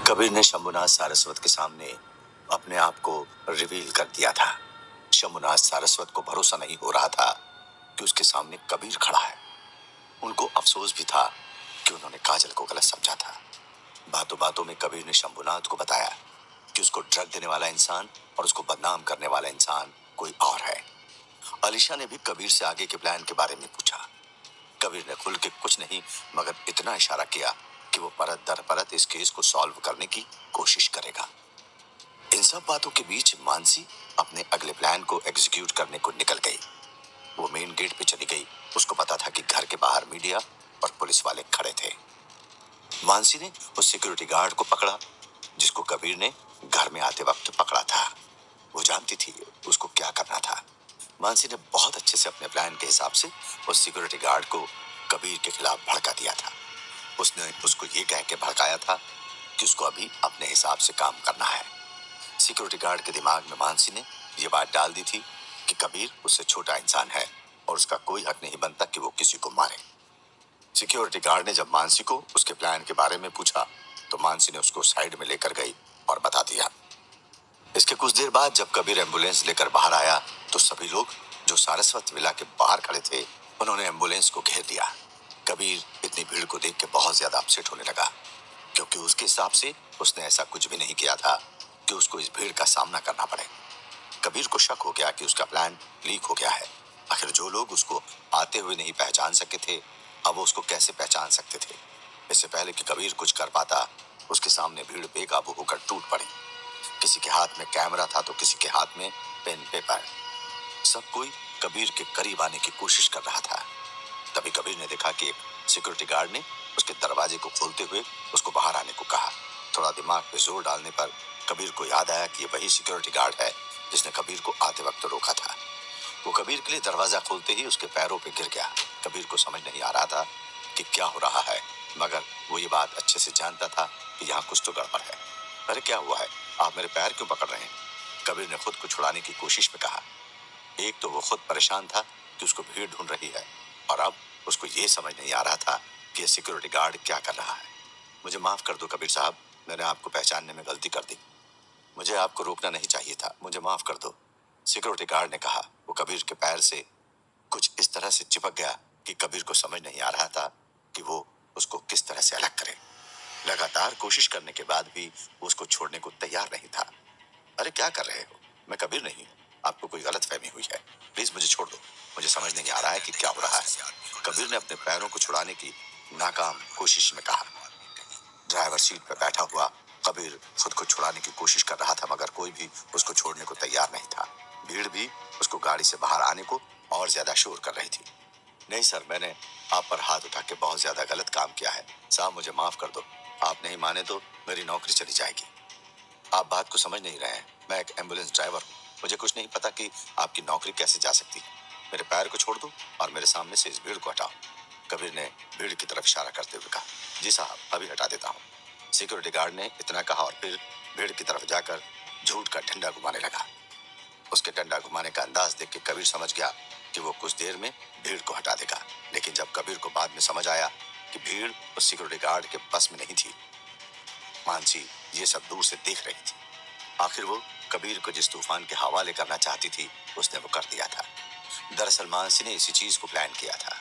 कबीर ने शंभुनाथ सारस्वत के सामने अपने आप को रिवील कर दिया था। शंभुनाथ सारस्वत को भरोसा नहीं हो रहा था कि उसके सामने कबीर खड़ा है। उनको अफसोस भी था कि उन्होंने काजल को गलत समझा था। बातों बातों में कबीर ने शंभुनाथ को बताया कि उसको ड्रग देने वाला इंसान और उसको बदनाम करने वाला इंसान कोई और है। अलीशा ने भी कबीर से आगे के प्लान के बारे में पूछा। कबीर ने खुल के कुछ नहीं मगर इतना इशारा किया कि वो परत दर परत इस केस को सॉल्व करने की कोशिश करेगा। इन सब बातों के बीच मानसी अपने अगले प्लान को एग्जीक्यूट करने को निकल गई। वो मेन गेट पे चली गई। उसको पता था कि घर के बाहर मीडिया और पुलिस वाले खड़े थे। मानसी ने उस सिक्योरिटी गार्ड को पकड़ा जिसको कबीर ने घर में आते वक्त पकड़ा था। वो जानती थी उसको क्या करना था। मानसी ने बहुत अच्छे से अपने प्लान के हिसाब से उस सिक्योरिटी गार्ड को कबीर के खिलाफ भड़का दिया था। उसने उसको ये कह के भड़काया था कि उसको अभी अपने हिसाब से काम करना है। सिक्योरिटी गार्ड के दिमाग में मानसी ने ये बात डाल दी थी कि कबीर उससे छोटा इंसान है और उसका कोई हक नहीं बनता कि वो किसी को मारे। सिक्योरिटी गार्ड ने जब मानसी को उसके प्लान के बारे में पूछा तो मानसी ने उसको साइड में लेकर गई और बता दिया। इसके कुछ देर बाद जब कबीर एम्बुलेंस लेकर बाहर आया तो सभी लोग जो सारस्वत विला के बाहर खड़े थे उन्होंने एम्बुलेंस को घेर लिया। कबीर इतनी भीड़ को देख के बहुत ज्यादा अपसेट होने लगा क्योंकि उसके हिसाब से उसने ऐसा कुछ भी नहीं किया था कि उसको इस भीड़ का सामना करना पड़े। कबीर को शक हो गया कि उसका प्लान लीक हो गया है। आखिर जो लोग उसको आते हुए नहीं पहचान सके थे अब वो उसको कैसे पहचान सकते थे। इससे पहले कि कबीर कुछ कर पाता उसके सामने भीड़ बेकाबू होकर टूट पड़ी। किसी के हाथ में कैमरा था तो किसी के हाथ में पेन पेपर। सब कोई कबीर के करीब आने की कोशिश कर रहा था। तभी कबीर ने देखा कि एक सिक्योरिटी गार्ड ने उसके दरवाजे को खोलते हुए उसको बाहर आने को कहा। थोड़ा दिमाग पे जोर डालने पर कबीर को याद आया कि ये वही सिक्योरिटी गार्ड है जिसने कबीर को आते वक्त रोका था। वो कबीर के लिए दरवाजा खोलते ही उसके पैरों पे गिर गया। कबीर को समझ नहीं आ रहा था कि क्या हो रहा है मगर वो ये बात अच्छे से जानता था कि यहाँ कुछ तो गड़बड़ है। अरे क्या हुआ है, आप मेरे पैर क्यों पकड़ रहे हैं? कबीर ने खुद को छुड़ाने की कोशिश में कहा। एक तो वो खुद परेशान था कि उसको भीड़ ढूंढ रही है और अब उसको ये समझ नहीं आ रहा था कि ये सिक्योरिटी गार्ड क्या कर रहा है। मुझे माफ कर दो कबीर साहब, मैंने आपको पहचानने में गलती कर दी। मुझे आपको रोकना नहीं चाहिए था, मुझे माफ कर दो, सिक्योरिटी गार्ड ने कहा। वो कबीर के पैर से कुछ इस तरह से चिपक गया कि कबीर को समझ नहीं आ रहा था कि वो उसको किस तरह से अलग करे। लगातार कोशिश करने के बाद भी वो उसको छोड़ने को तैयार नहीं था। अरे क्या कर रहे हो, मैं कबीर नहीं हूँ, आपको कोई गलत फहमी हुई है, प्लीज मुझे छोड़ दो, मुझे समझ नहीं आ रहा है कि क्या हो रहा है। कबीर ने अपने पैरों को छुड़ाने की नाकाम कोशिश में कहा। ड्राइवर सीट पर बैठा हुआ कबीर खुद को छुड़ाने की कोशिश कर रहा था मगर कोई भी उसको छोड़ने को तैयार नहीं था। भीड़ भी उसको गाड़ी से बाहर आने को और ज्यादा शोर कर रही थी। नहीं सर, मैंने आप पर हाथ उठा के बहुत ज्यादा गलत काम किया है साहब, मुझे माफ कर दो। आप नहीं माने तो मेरी नौकरी चली जाएगी। आप बात को समझ नहीं रहे हैं, मैं एक एम्बुलेंस ड्राइवर हूँ, मुझे कुछ नहीं पता कि आपकी नौकरी कैसे जा सकती है। मेरे पैर को छोड़ दो और मेरे सामने से इस भीड़ को हटाओ। कबीर ने भीड़ की तरफ इशारा करते हुए कहा। जी साहब, अभी हटा देता हूँ। सिक्योरिटी गार्ड ने इतना कहा और फिर भीड़ की तरफ जाकर झूठ का डंडा घुमाने लगा। उसके डंडा घुमाने का अंदाज देख के कबीर समझ गया कि वो कुछ देर में भीड़ को हटा देगा। लेकिन जब कबीर को बाद में समझ आया कि भीड़ उस सिक्योरिटी गार्ड के बस में नहीं थी, मानसी ये सब दूर से देख रही थी। आखिर वो कबीर को जिस तूफान के हवाले करना चाहती थी उसने वो कर दिया था। दरअसल मानसी ने इसी चीज को प्लान किया था।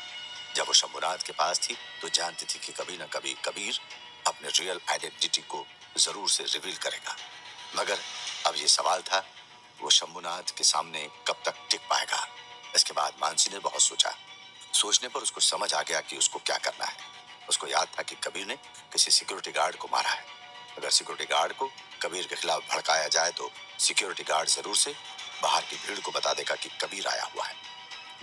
जब वो शंभुनाथ के पास थी तो जानती थी कि कभी न कभी कबीर अपने रियल आइडेंटिटी को जरूर से रिवील करेगा। मगर अब ये सवाल था वो शंभुनाथ के सामने कब तक टिक पाएगा। इसके बाद मानसी ने बहुत सोचा। सोचने पर उसको समझ आ गया कि उसको क्या करना है। उसको याद था कि कबीर ने किसी सिक्योरिटी गार्ड को मारा है। अगर सिक्योरिटी गार्ड को कबीर के खिलाफ भड़काया जाए तो सिक्योरिटी गार्ड जरूर से बाहर की भीड़ को बता देगा कि कबीर आया हुआ है।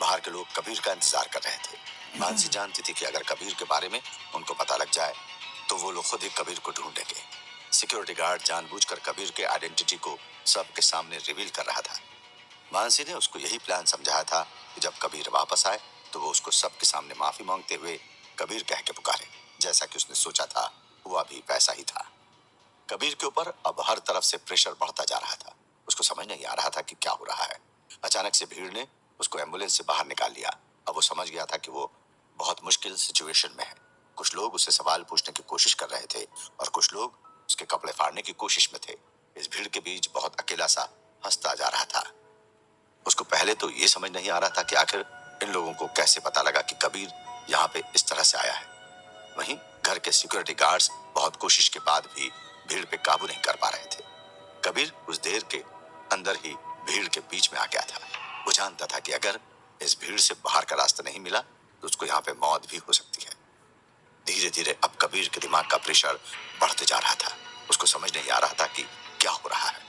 बाहर के लोग कबीर का इंतजार कर रहे थे। मानसी जानती थी कि अगर कबीर के बारे में उनको पता लग जाए तो वो लोग खुद ही कबीर को ढूंढेंगे। सिक्योरिटी गार्ड जानबूझकर कबीर के आइडेंटिटी को सबके सामने रिवील कर रहा था। मानसी ने उसको यही प्लान समझाया था कि जब कबीर वापस आए तो वो उसको सबके सामने माफी मांगते हुए कबीर कह के पुकारे। जैसा कि उसने सोचा था हुआ भी वैसा ही था। कबीर के ऊपर अब हर तरफ से प्रेशर बढ़ता जा रहा था। उसको समझ नहीं आ रहा था कि क्या हो रहा है। अचानक से भीड़ ने उसको एम्बुलेंस से बाहर निकाल लिया। अब वो समझ गया था कि वो बहुत मुश्किल सिचुएशन में है। कुछ लोग उससे सवाल पूछने की कोशिश कर रहे थे और कुछ लोग उसके उसके कपड़े फाड़ने की कोशिश में थे। इस भीड़ के बीच बहुत अकेला सा हंसता जा रहा था। उसको पहले तो ये समझ नहीं आ रहा था कि आखिर इन लोगों को कैसे पता लगा कि कबीर यहाँ पे इस तरह से आया है। वहीं घर के सिक्योरिटी गार्ड्स बहुत कोशिश के बाद भी भीड़ पे काबू नहीं कर पा रहे थे। कबीर उस देर के अंदर ही भीड़ के बीच में आ गया था। वो जानता था कि अगर इस भीड़ से बाहर का रास्ता नहीं मिला तो उसको यहाँ पे मौत भी हो सकती है। धीरे धीरे अब कबीर के दिमाग का प्रेशर बढ़ते जा रहा था। उसको समझ नहीं आ रहा था कि क्या हो रहा है।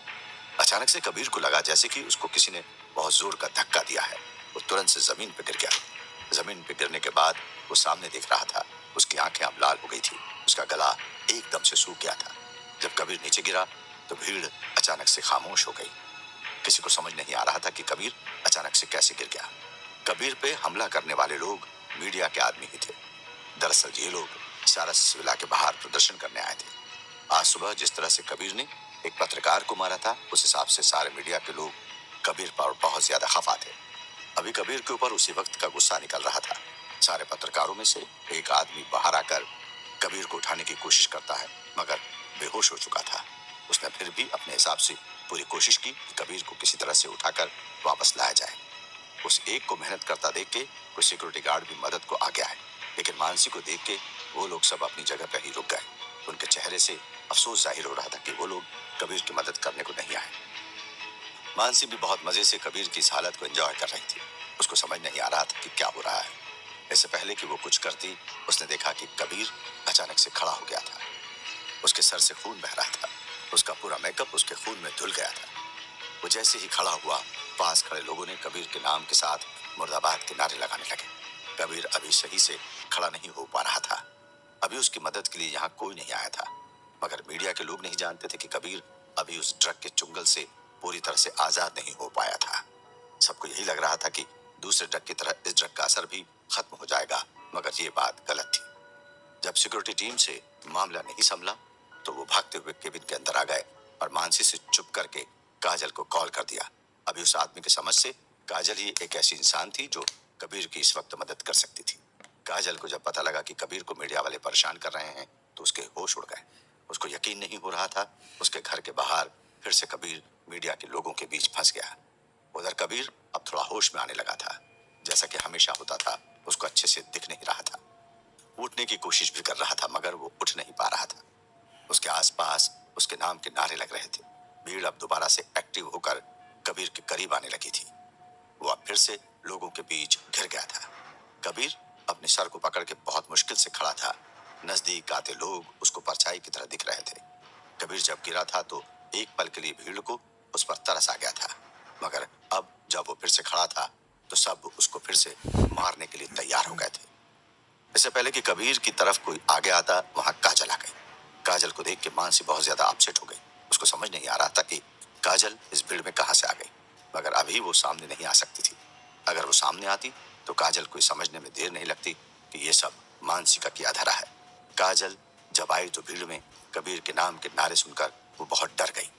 अचानक से कबीर को लगा जैसे कि उसको किसी ने बहुत जोर का धक्का दिया है। वो तुरंत से जमीन पर गिर गया। जमीन पे गिरने के बाद वो सामने देख रहा था। उसकी आंखें अब लाल हो गई थी। उसका गला एकदम से सूख गया था। जब कबीर नीचे गिरा तो भीड़ अचानक से खामोश हो गई। किसी को समझ नहीं आ रहा था कि कबीर अचानक से कैसे गिर गया। कबीर पे हमला करने वाले लोग मीडिया के आदमी ही थे। दरअसल ये लोग सारस विला के बाहर प्रदर्शन करने आए थे। आज सुबह जिस तरह से कबीर ने एक पत्रकार को मारा था, उस हिसाब से सारे मीडिया के लोग कबीर पर बहुत ज्यादा खफा थे। अभी कबीर के ऊपर उसी वक्त का गुस्सा निकल रहा था। सारे पत्रकारों में से एक आदमी बाहर आकर कबीर को उठाने की कोशिश करता है, मगर बेहोश हो चुका था। उसने फिर भी अपने हिसाब से पूरी कोशिश की कि कबीर को किसी तरह से उठाकर वापस लाया जाए। उस एक को मेहनत करता देख के कुछ सिक्योरिटी गार्ड भी मदद को आगे आए, लेकिन मानसी को देख के वो लोग सब अपनी जगह पर ही रुक गए। उनके चेहरे से अफसोस जाहिर हो रहा था कि वो लोग कबीर की मदद करने को नहीं आए। मानसी भी बहुत मजे से कबीर की इस हालत को एंजॉय कर रही थी। उसको समझ नहीं आ रहा था कि क्या हो रहा है। इससे पहले कि वो कुछ करती, उसने देखा कि कबीर अचानक से खड़ा हो गया था। उसके सर से खून बह रहा था। उसका पूरा मेकअप उसके खून में धुल गया था। वो जैसे ही खड़ा हुआ, पास खड़े लोगों ने कबीर के नाम के साथ मुर्दाबाद के नारे लगाने लगे। कबीर अभी सही से खड़ा नहीं हो पा रहा था। अभी उसकी मदद के लिए यहाँ कोई नहीं आया था, मगर मीडिया के लोग नहीं जानते थे कि कबीर अभी उस ड्रग के चुंगल से पूरी तरह से आजाद नहीं हो पाया था। सबको यही लग रहा था कि दूसरे ड्रग की तरह इस ड्रग का असर भी खत्म हो जाएगा, मगर ये बात गलत थी। जब सिक्योरिटी टीम से मामला नहीं संभला तो वो भागते हुए केबिन के अंदर आ गए और मानसी से चुप करके काजल को कॉल कर दिया। अभी उस आदमी की समझ से काजल ही एक ऐसी इंसान थी जो कबीर की इस वक्त मदद कर सकती थी। काजल को जब पता लगा कि कबीर को मीडिया वाले परेशान कर रहे हैं तो उसके होश उड़ गए। उसको यकीन नहीं हो रहा था। उसके घर के बाहर फिर से कबीर मीडिया के लोगों के बीच फंस गया। उधर कबीर अब थोड़ा होश में आने लगा था। जैसा कि हमेशा होता था, उसको अच्छे से दिख नहीं रहा था। उठने की कोशिश भी कर रहा था, मगर वो उठ नहीं पा रहा था। उसके आसपास उसके नाम के नारे लग रहे थे। भीड़ अब दोबारा से एक्टिव होकर कबीर के करीब आने लगी थी। वो अब फिर से लोगों के बीच घिर गया था। कबीर अपने सर को पकड़ के बहुत मुश्किल से खड़ा था। नजदीक आते लोग उसको परछाई की तरह दिख रहे थे। कबीर जब गिरा था तो एक पल के लिए भीड़ को उस पर तरस आ गया था, मगर अब जब वो फिर से खड़ा था तो सब उसको फिर से मारने के लिए तैयार हो गए थे। इससे पहले कि कबीर की तरफ कोई आगे आता, वहां काजल आ गई। काजल को देख के मानसी बहुत ज्यादा अपसेट हो गई। उसको समझ नहीं आ रहा था कि काजल इस भीड़ में कहां से आ गई, मगर अभी वो सामने नहीं आ सकती थी। अगर वो सामने आती तो काजल को समझने में देर नहीं लगती कि ये सब मानसी का किया धरा है। काजल जब आई तो भीड़ में कबीर के नाम के नारे सुनकर वो बहुत डर गई।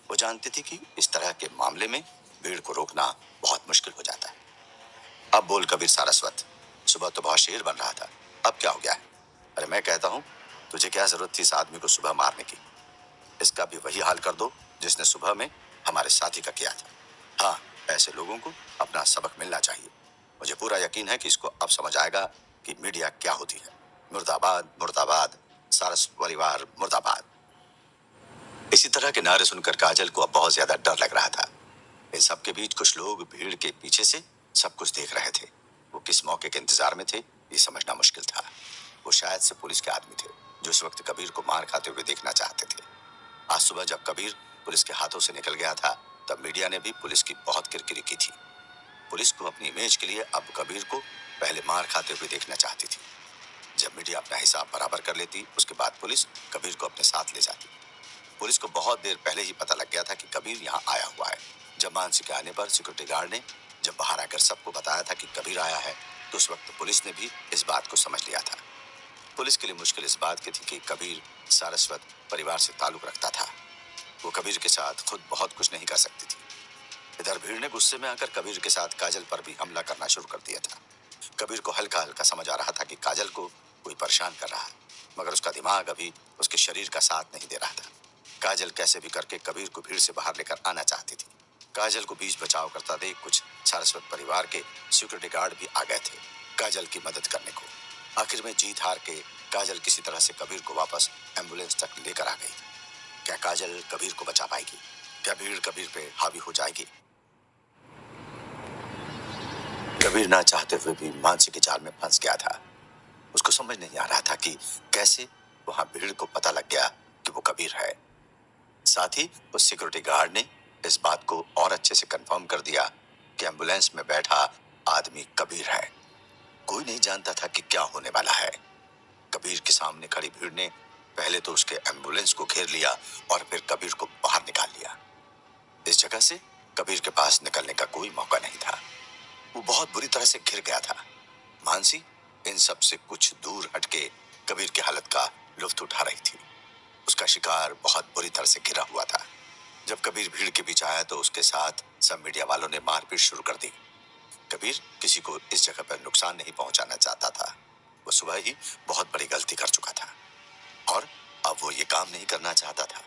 वो जानती थी कि इस तरह के मामले में भीड़ को रोकना बहुत मुश्किल हो जाता है। अब बोल कबीर सारस्वत, सुबह तो बहुत शेर बन रहा था, अब क्या हो गया है? अरे मैं कहता हूँ, तुझे क्या जरूरत थी इस आदमी को सुबह मारने की? इसका भी वही हाल कर दो जिसने सुबह में हमारे साथी का किया था। हाँ, ऐसे लोगों को अपना सबक मिलना चाहिए। मुझे पूरा यकीन है कि इसको अब समझ आएगा कि मीडिया क्या होती है। मुर्दाबाद मुर्दाबाद, सारस परिवार मुर्दाबाद। इसी तरह के नारे सुनकर काजल को अब बहुत ज्यादा डर लग रहा था। इन सबके बीच कुछ लोग भीड़ के पीछे से सब कुछ देख रहे थे। वो किस मौके के इंतजार में थे, ये समझना मुश्किल था। वो शायद से पुलिस के आदमी थे जो इस वक्त कबीर को मार खाते हुए देखना चाहते थे। आज सुबह जब कबीर पुलिस के हाथों से निकल गया था, तब मीडिया ने भी पुलिस की बहुत किरकिरी की थी। पुलिस को अपनी इमेज के लिए अब कबीर को पहले मार खाते हुए देखना चाहती थी। जब मीडिया अपना हिसाब बराबर कर लेती, उसके बाद पुलिस कबीर को अपने साथ ले जाती। पुलिस को बहुत देर पहले ही पता लग गया था कि कबीर यहाँ आया हुआ है। जब मानसी के आने पर सिक्योरिटी गार्ड ने जब बाहर आकर सबको बताया था कि कबीर आया है, तो उस वक्त पुलिस ने भी इस बात को समझ लिया था। पुलिस के लिए मुश्किल इस बात की थी कि कबीर सारस्वत परिवार से ताल्लुक रखता था। वो कबीर के साथ खुद बहुत कुछ नहीं कर सकती थी। इधर भीड़ ने गुस्से में आकर कबीर के साथ काजल पर भी हमला करना शुरू कर दिया था। कबीर को हल्का हल्का समझ आ रहा था कि काजल को कोई परेशान कर रहा है, मगर उसका दिमाग अभी उसके शरीर का साथ नहीं दे रहा था। काजल कैसे भी करके कबीर को भीड़ से बाहर लेकर आना चाहती थी। काजल को बीच बचाव करता देख कुछ सारस्वत परिवार के सिक्योरिटी गार्ड भी आ गए थे काजल की मदद करने को। आखिर में जीत हार के काजल किसी तरह से कबीर को वापस एम्बुलेंस तक लेकर आ गई। क्या काजल कबीर को बचा पाएगी? क्या भीड़ कबीर पे हावी हो जाएगी? कबीर ना चाहते हुए भी मानसी के जाल में फंस गया था। उसको समझ नहीं आ रहा था कि कैसे वहां भीड़ को पता लग गया कि वो कबीर है। साथ ही उस सिक्योरिटी गार्ड ने इस बात को और अच्छे से कंफर्म कर दिया कि एम्बुलेंस में बैठा आदमी कबीर है। कोई नहीं जानता था कि क्या होने वाला है। कबीर के सामने खड़ी भीड़ ने पहले तो उसके एम्बुलेंस को घेर लिया और फिर कबीर को बाहर निकाल लिया। इस जगह से कबीर के पास निकलने का कोई मौका नहीं था। वो बहुत बुरी तरह से घिर गया था। मानसी इन सब से कुछ दूर हटके कबीर की हालत का लुत्फ उठा रही थी। उसका शिकार बहुत बुरी तरह से घिरा हुआ था। जब कबीर भीड़ के बीच आया तो उसके साथ सब मीडिया वालों ने मारपीट शुरू कर दी। कबीर किसी को इस जगह पर नुकसान नहीं पहुंचाना चाहता था। वो सुबह ही बहुत बड़ी गलती कर चुका था और अब वो ये काम नहीं करना चाहता था।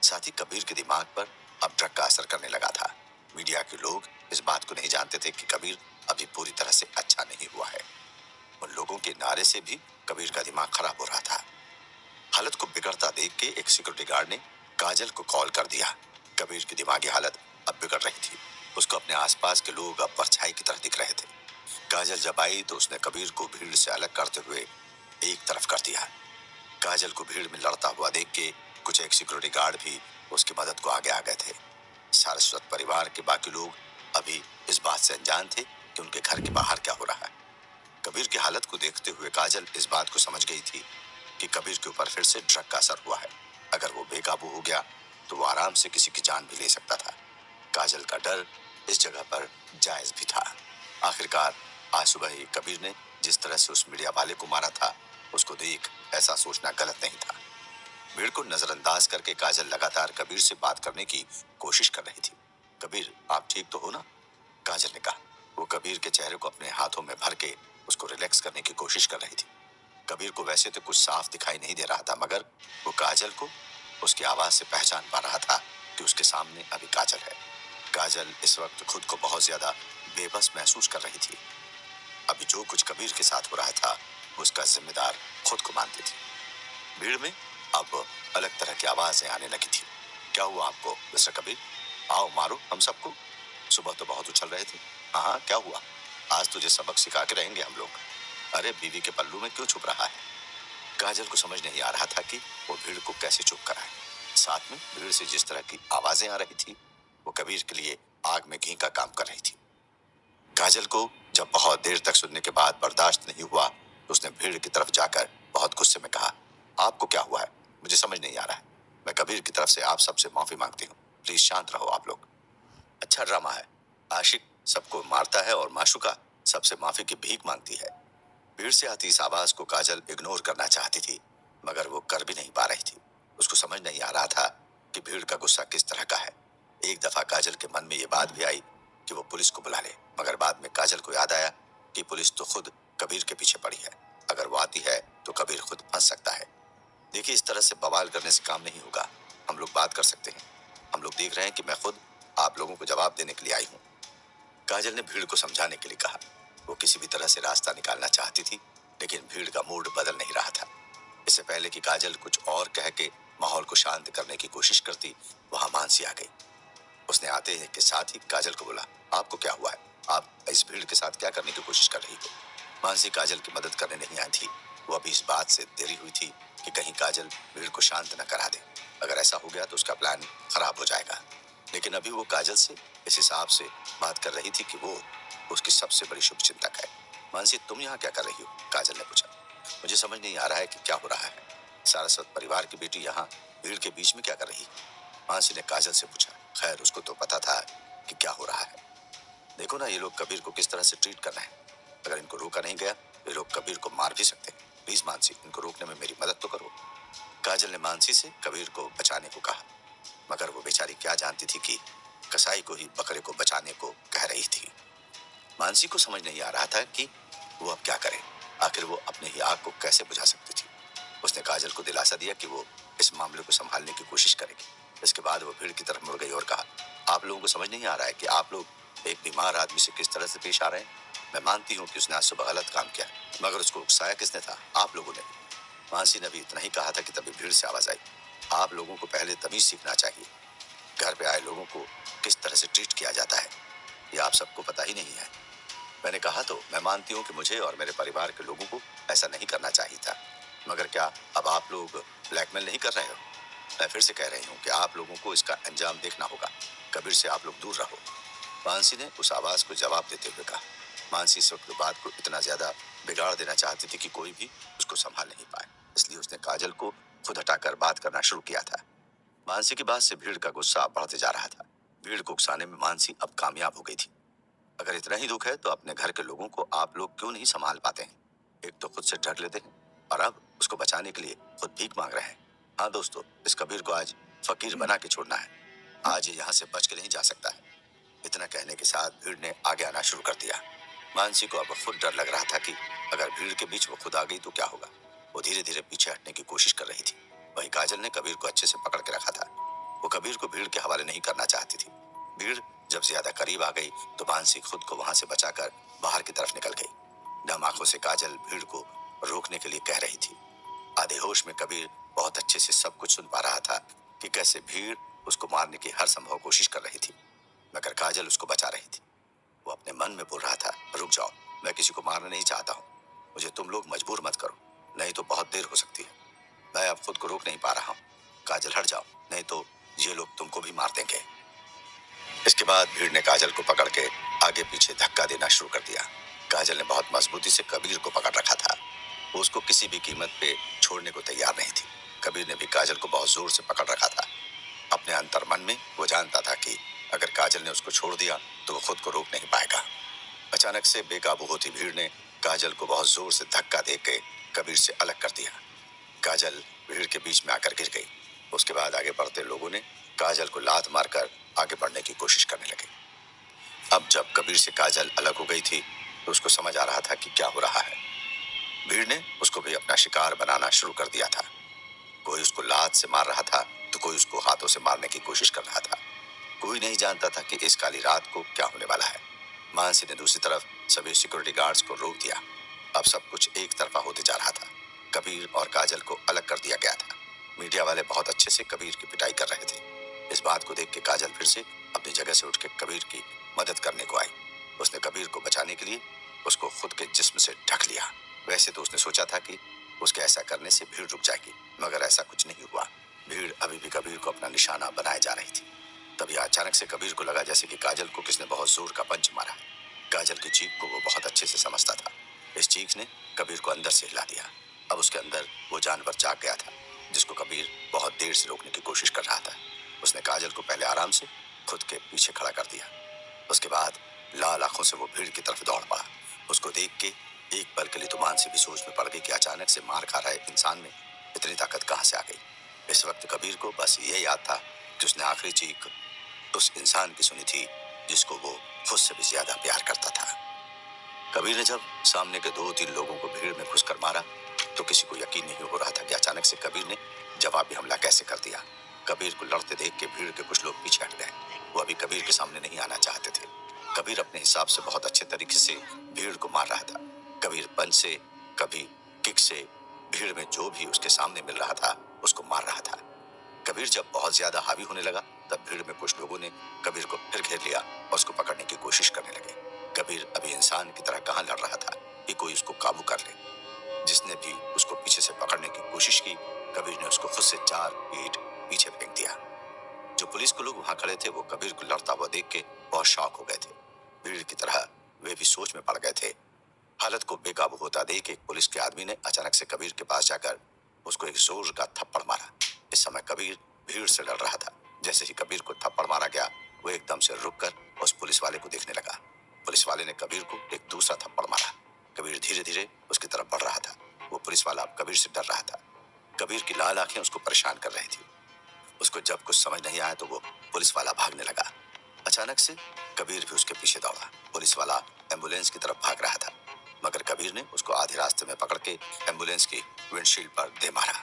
साथ ही कबीर के दिमाग पर अब ड्रग का असर करने लगा था। मीडिया के लोग इस बात को नहीं जानते थे कि कबीर अभी पूरी तरह से अच्छा नहीं हुआ है। उन लोगों के नारे से भी कबीर का दिमाग खराब हो रहा था। हालत को बिगड़ता देख के एक सिक्योरिटी गार्ड ने काजल को कॉल कर दिया। कबीर की दिमागी हालत अब बिगड़ रही थी। उसको अपने आसपास के लोग अब परछाई की तरह दिख रहे थे। काजल जब आई तो उसने कबीर को भीड़ से अलग करते हुए एक तरफ कर दिया। काजल को भीड़ में लड़ता हुआ देख के कुछ एक सिक्योरिटी गार्ड भी उसकी मदद को आगे आ गए थे। सारस्वत परिवार के बाकी लोग अभी इस बात से अनजान थे कि उनके घर के बाहर क्या हो रहा है। कबीर की हालत को देखते हुए काजल इस बात को समझ गई थी कि कबीर के ऊपर फिर से ड्रग का असर हुआ है। अगर वो बेकाबू हो गया तो वो आराम से किसी की जान भी ले सकता था। काजल का डर इस जगह पर जायज भी था। आखिरकार आज सुबह ही कबीर ने जिस तरह से उस मीडिया वाले को मारा था उसको देख ऐसा सोचना गलत नहीं था। भीड़ को नजरअंदाज करके काजल लगातार कबीर से बात करने की कोशिश कर रही थी। कबीर, आप ठीक तो हो ना? काजल ने कहा। वो कबीर के चेहरे को अपने हाथों में भर के उसको रिलैक्स करने की कोशिश कर रही थी। कबीर को वैसे तो कुछ साफ दिखाई नहीं दे रहा था मगर वो काजल को उसकी आवाज से पहचान पा रहा था कि उसके सामने अभी काजल है। काजल इस वक्त खुद को बहुत ज्यादा बेबस महसूस कर रही थी। अभी जो कुछ कबीर के साथ हो रहा था उसका जिम्मेदार खुद को मानती थी। भीड़ में अब अलग तरह की आवाजें आने लगी थी। क्या हुआ आपको मिस्टर कबीर? आओ मारो हम सबको। सुबह तो बहुत उछल रहे थे। हाँ, क्या हुआ? आज तुझे सबक सिखा के रहेंगे हम लोग। अरे बीवी के पल्लू में क्यों छुप रहा है? काजल को समझ नहीं आ रहा था कि वो भीड़ को कैसे चुप कराए। साथ में भीड़ से जिस तरह की आवाजें आ रही थी वो कबीर के लिए आग में घी का काम कर रही थी। काजल को जब बहुत देर तक सुनने के बाद बर्दाश्त नहीं हुआ तो उसने भीड़ की तरफ जाकर बहुत गुस्से में कहा, आपको क्या हुआ है? मुझे समझ नहीं आ रहा है। मैं कबीर की तरफ से आप सबसे माफी मांगती हूँ। प्लीज शांत रहो आप लोग। अच्छा ड्रामा है। आशिक सबको मारता है और माशुका सबसे माफी की भीख मांगती है। भीड़ से आती इस आवाज को काजल इग्नोर करना चाहती थी मगर वो कर भी नहीं पा रही थी। उसको समझ नहीं आ रहा था कि भीड़ का गुस्सा किस तरह का है। एक दफा काजल के मन में ये बात भी आई कि वो पुलिस को बुला ले मगर बाद में काजल को याद आया कि पुलिस तो खुद कबीर के पीछे पड़ी है। अगर वो आती है तो कबीर खुद फंस सकता है। देखिए, इस तरह से बवाल करने से काम नहीं होगा। हम लोग बात कर सकते हैं। हम लोग देख रहे हैं कि मैं खुद आप लोगों को जवाब देने के लिए आई हूँ। काजल ने भीड़ को समझाने के लिए कहा। वो किसी भी तरह से रास्ता निकालना चाहती थी लेकिन भीड़ का मूड बदल नहीं रहा था। इससे पहले कि काजल कुछ और कह के माहौल को शांत करने की कोशिश करती वहां मानसी आ गई। उसने आते ही के साथ ही काजल को बोला, आपको क्या हुआ है? आप इस भीड़ के साथ क्या करने की कोशिश कर रही हो? मानसी काजल की मदद करने नहीं आई थी। वो अभी इस बात से देरी हुई थी कि कहीं काजल भीड़ को शांत न करा दे। अगर ऐसा हो गया तो उसका प्लान खराब हो जाएगा। लेकिन अभी वो काजल से इस हिसाब से बात कर रही थी कि वो उसकी सबसे बड़ी शुभचिंतक है। मानसी, तुम यहाँ क्या कर रही हो? काजल ने पूछा। मुझे समझ नहीं आ रहा है कि क्या हो रहा है। सारस्वत परिवार की बेटी यहाँ भीड़ के बीच में क्या कर रही? मानसी ने काजल से पूछा। खैर उसको तो पता था कि क्या हो रहा है। देखो ना, ये लोग कबीर को किस तरह से ट्रीट कर रहे हैं। अगर इनको रोका नहीं गया तो ये लोग कबीर को मार भी सकते हैं। प्लीज मानसी, इनको रोकने में मेरी मदद तो करो। काजल ने मानसी से कबीर को बचाने को कहा मगर वो बेचारी क्या जानती थी कि कसाई को ही बकरे को बचाने को कह रही थी। मानसी को समझ नहीं आ रहा था कि वो अब क्या करे। आखिर वो अपने ही आग को कैसे बुझा सकती थी। उसने काजल को दिलासा दिया कि वो इस मामले को संभालने की कोशिश करेगी। इसके बाद वो भीड़ की तरफ मुड़ गई और कहा, आप लोगों को समझ नहीं आ रहा है कि आप लोग एक बीमार आदमी से किस तरह से पेश आ रहे हैं। मैं मानती हूँ कि उसने आज सुबह गलत काम किया, मगर उसको उकसाया किसने था? आप लोगों ने। मानसी ने भी इतना ही कहा था कि तभी भीड़ से आवाज आई, आप लोगों को पहले तमीज सीखना चाहिए। घर पे आए लोगों को किस तरह से ट्रीट किया जाता है, ये आप सबको पता ही नहीं है। मैंने कहा तो मैं मानती हूँ कि मुझे और मेरे परिवार के लोगों को ऐसा नहीं करना चाहिए था, मगर क्या अब आप लोग ब्लैकमेल नहीं कर रहे हो? मैं फिर से कह रही हूँ कि आप लोगों को इसका अंजाम देखना होगा। कबीर से आप लोग दूर रहो। मानसी ने उस आवाज को जवाब देते हुए कहा। मानसी इस वक्त बात को इतना ज्यादा बिगाड़ देना चाहती थी कि कोई भी उसको संभाल नहीं पाए, इसलिए उसने काजल को खुद हटाकर बात करना शुरू किया था। मानसी की बात से भीड़ का गुस्सा बढ़ते जा रहा था। भीड़ को उकसाने में मानसी अब कामयाब हो गई थी। अगर इतना ही दुख है तो अपने घर के लोगों को आप लोग क्यों नहीं संभाल पाते हैं? एक तो खुद से डर लेते हैं और अब उसको बचाने के लिए खुद भीख मांग रहे हैं। हाँ दोस्तों, इस कबीर को आज फकीर बना के छोड़ना है। आज ये यहाँ से बच के नहीं जा सकता है। इतना कहने के साथ भीड़ ने आगे आना शुरू कर दिया। मानसी को अब खुद डर लग रहा था कि अगर भीड़ के बीच वो खुद आ गई तो क्या होगा। वो धीरे धीरे पीछे हटने की कोशिश कर रही थी। वहीं काजल ने कबीर को अच्छे से पकड़ के रखा था। वो कबीर को भीड़ के हवाले नहीं करना चाहती थी। भीड़ जब ज्यादा करीब आ गई तो मानसी खुद को वहां से बचाकर बाहर की तरफ निकल गई। नम आंखों से काजल भीड़ को रोकने के लिए कह रही थी। आधे होश में कबीर बहुत अच्छे से सब कुछ सुन पा रहा था कि कैसे भीड़ उसको मारने की हर संभव कोशिश कर रही थी, मगर काजल उसको बचा रही थी। वो अपने मन में बोल रहा था, रुक जाओ, मैं किसी को मारना नहीं चाहता हूँ। मुझे तुम लोग मजबूर मत करो, नहीं तो बहुत देर हो सकती है। मैं अब खुद को रोक नहीं पा रहा हूँ। काजल हट जाओ, नहीं तो ये लोग तुमको भी मार देंगे। इसके बाद भीड़ ने काजल को पकड़ के आगे पीछे धक्का देना शुरू कर दिया। काजल ने बहुत मजबूती से कबीर को पकड़ रखा था। वो उसको किसी भी कीमत पे छोड़ने को तैयार नहीं थी। कबीर ने भी काजल को बहुत जोर से पकड़ रखा था। अपने अंतर्मन में वो जानता था कि अगर काजल ने उसको छोड़ दिया तो वो खुद को रोक नहीं पाएगा। अचानक से बेकाबू होती भीड़ ने काजल को बहुत जोर से धक्का देके कबीर से अलग कर दिया। काजल भीड़ के बीच में आकर गिर गई। उसके बाद आगे बढ़ते लोगों ने काजल को लात मारकर आगे बढ़ने की कोशिश करने लगे। अब जब कबीर से काजल अलग हो गई थी तो उसको समझ आ रहा था कि क्या हो रहा है। भीड़ ने उसको भी अपना शिकार बनाना शुरू कर दिया था। कोई उसको लात से मार रहा था तो कोई उसको हाथों से मारने की कोशिश कर रहा था। कोई नहीं जानता था कि इस काली रात को क्या होने वाला है। मानसी ने दूसरी तरफ सभी सिक्योरिटी गार्ड्स को रोक दिया। अब सब कुछ एक तरफा होते जा रहा था। कबीर और काजल को अलग कर दिया गया था। मीडिया वाले बहुत अच्छे से कबीर की पिटाई कर रहे थे। इस बात को देख के काजल फिर से अपनी जगह से उठ के कबीर की मदद करने को आई। उसने कबीर को बचाने के लिए उसको खुद के जिस्म से ढक लिया। वैसे तो उसने सोचा था कि उसके ऐसा करने से भीड़ रुक जाएगी, मगर ऐसा कुछ नहीं हुआ। भीड़ अभी भी कबीर को अपना निशाना बनाए जा रही थी। तभी अचानक से कबीर को लगा जैसे कि काजल को किसने बहुत जोर का पंच मारा। काजल की चीख को वो बहुत अच्छे से समझता था। इस चीख ने कबीर को अंदर से हिला दिया। अब उसके अंदर वो जानवर जाग गया था जिसको कबीर बहुत देर से रोकने की कोशिश कर रहा था। उसने काजल को पहले आराम से खुद के पीछे खड़ा कर दिया। उसके बाद लाल आंखों से वो भीड़ की तरफ दौड़ पड़ा। उसको देख के एक पल के लिए तो मानसी भी सोच में पड़ गई कि अचानक से मार खा रहे इंसान में इतनी ताकत कहां से आ गई। इस वक्त कबीर को बस ये याद था कि उसने आखिरी चीख उस इंसान की सुनी थी जिसको वो खुद से भी ज्यादा प्यार करता था। कबीर ने जब सामने के 2-3 लोगों को भीड़ में घुसकर मारा तो किसी को यकीन नहीं हो रहा था कि अचानक से कबीर ने जवाबी हमला कैसे कर दिया। कबीर को लड़ते देख के भीड़ के कुछ लोग पीछे हट गए। वो अभी कबीर के सामने नहीं आना चाहते थे। कबीर अपने हिसाब से बहुत अच्छे तरीके से भीड़ को मार रहा था। कबीर पंच से, कभी किक से भीड़ में जो भी उसके सामने मिल रहा था उसको मार रहा था। कबीर जब बहुत ज्यादा हावी होने लगा तब भीड़ में कुछ लोगों ने कबीर को फिर घेर लिया और उसको पकड़ने की कोशिश करने लगे। कबीर अभी इंसान की तरह कहां लड़ रहा था कि कोई उसको काबू कर ले। जिसने भी उसको पीछे से पकड़ने की कोशिश की कबीर ने उसको खुद से 4 फीट पीछे फेंक दिया। जो पुलिस के लोग वहां खड़े थे वो कबीर को लड़ता हुआ देख के बहुत शॉक हो गए थे। भीड़ की तरह वे भी सोच में पड़ गए थे। हालत को बेकाबू होता देख एक पुलिस के आदमी ने अचानक से कबीर के पास जाकर उसको एक जोर का थप्पड़ मारा। इस समय कबीर भीड़ से लड़ रहा था। जैसे ही कबीर को थप्पड़ मारा गया वो एकदम से रुककर उस पुलिस वाले को देखने लगा। पुलिस वाले ने कबीर को एक दूसरा थप्पड़ मारा। कबीर धीरे धीरे उसकी तरफ बढ़ रहा था। वो पुलिस वाला अब कबीर से डर रहा था। कबीर की लाल आंखें उसको परेशान कर रही थी। उसको जब कुछ समझ नहीं आया तो वो पुलिस वाला भागने लगा। अचानक से कबीर भी उसके पीछे दौड़ा। पुलिस वाला एम्बुलेंस की तरफ भाग रहा था। मगर कबीर ने उसको आधे रास्ते में पकड़ के एम्बुलेंस की विंडशील्ड पर दे मारा।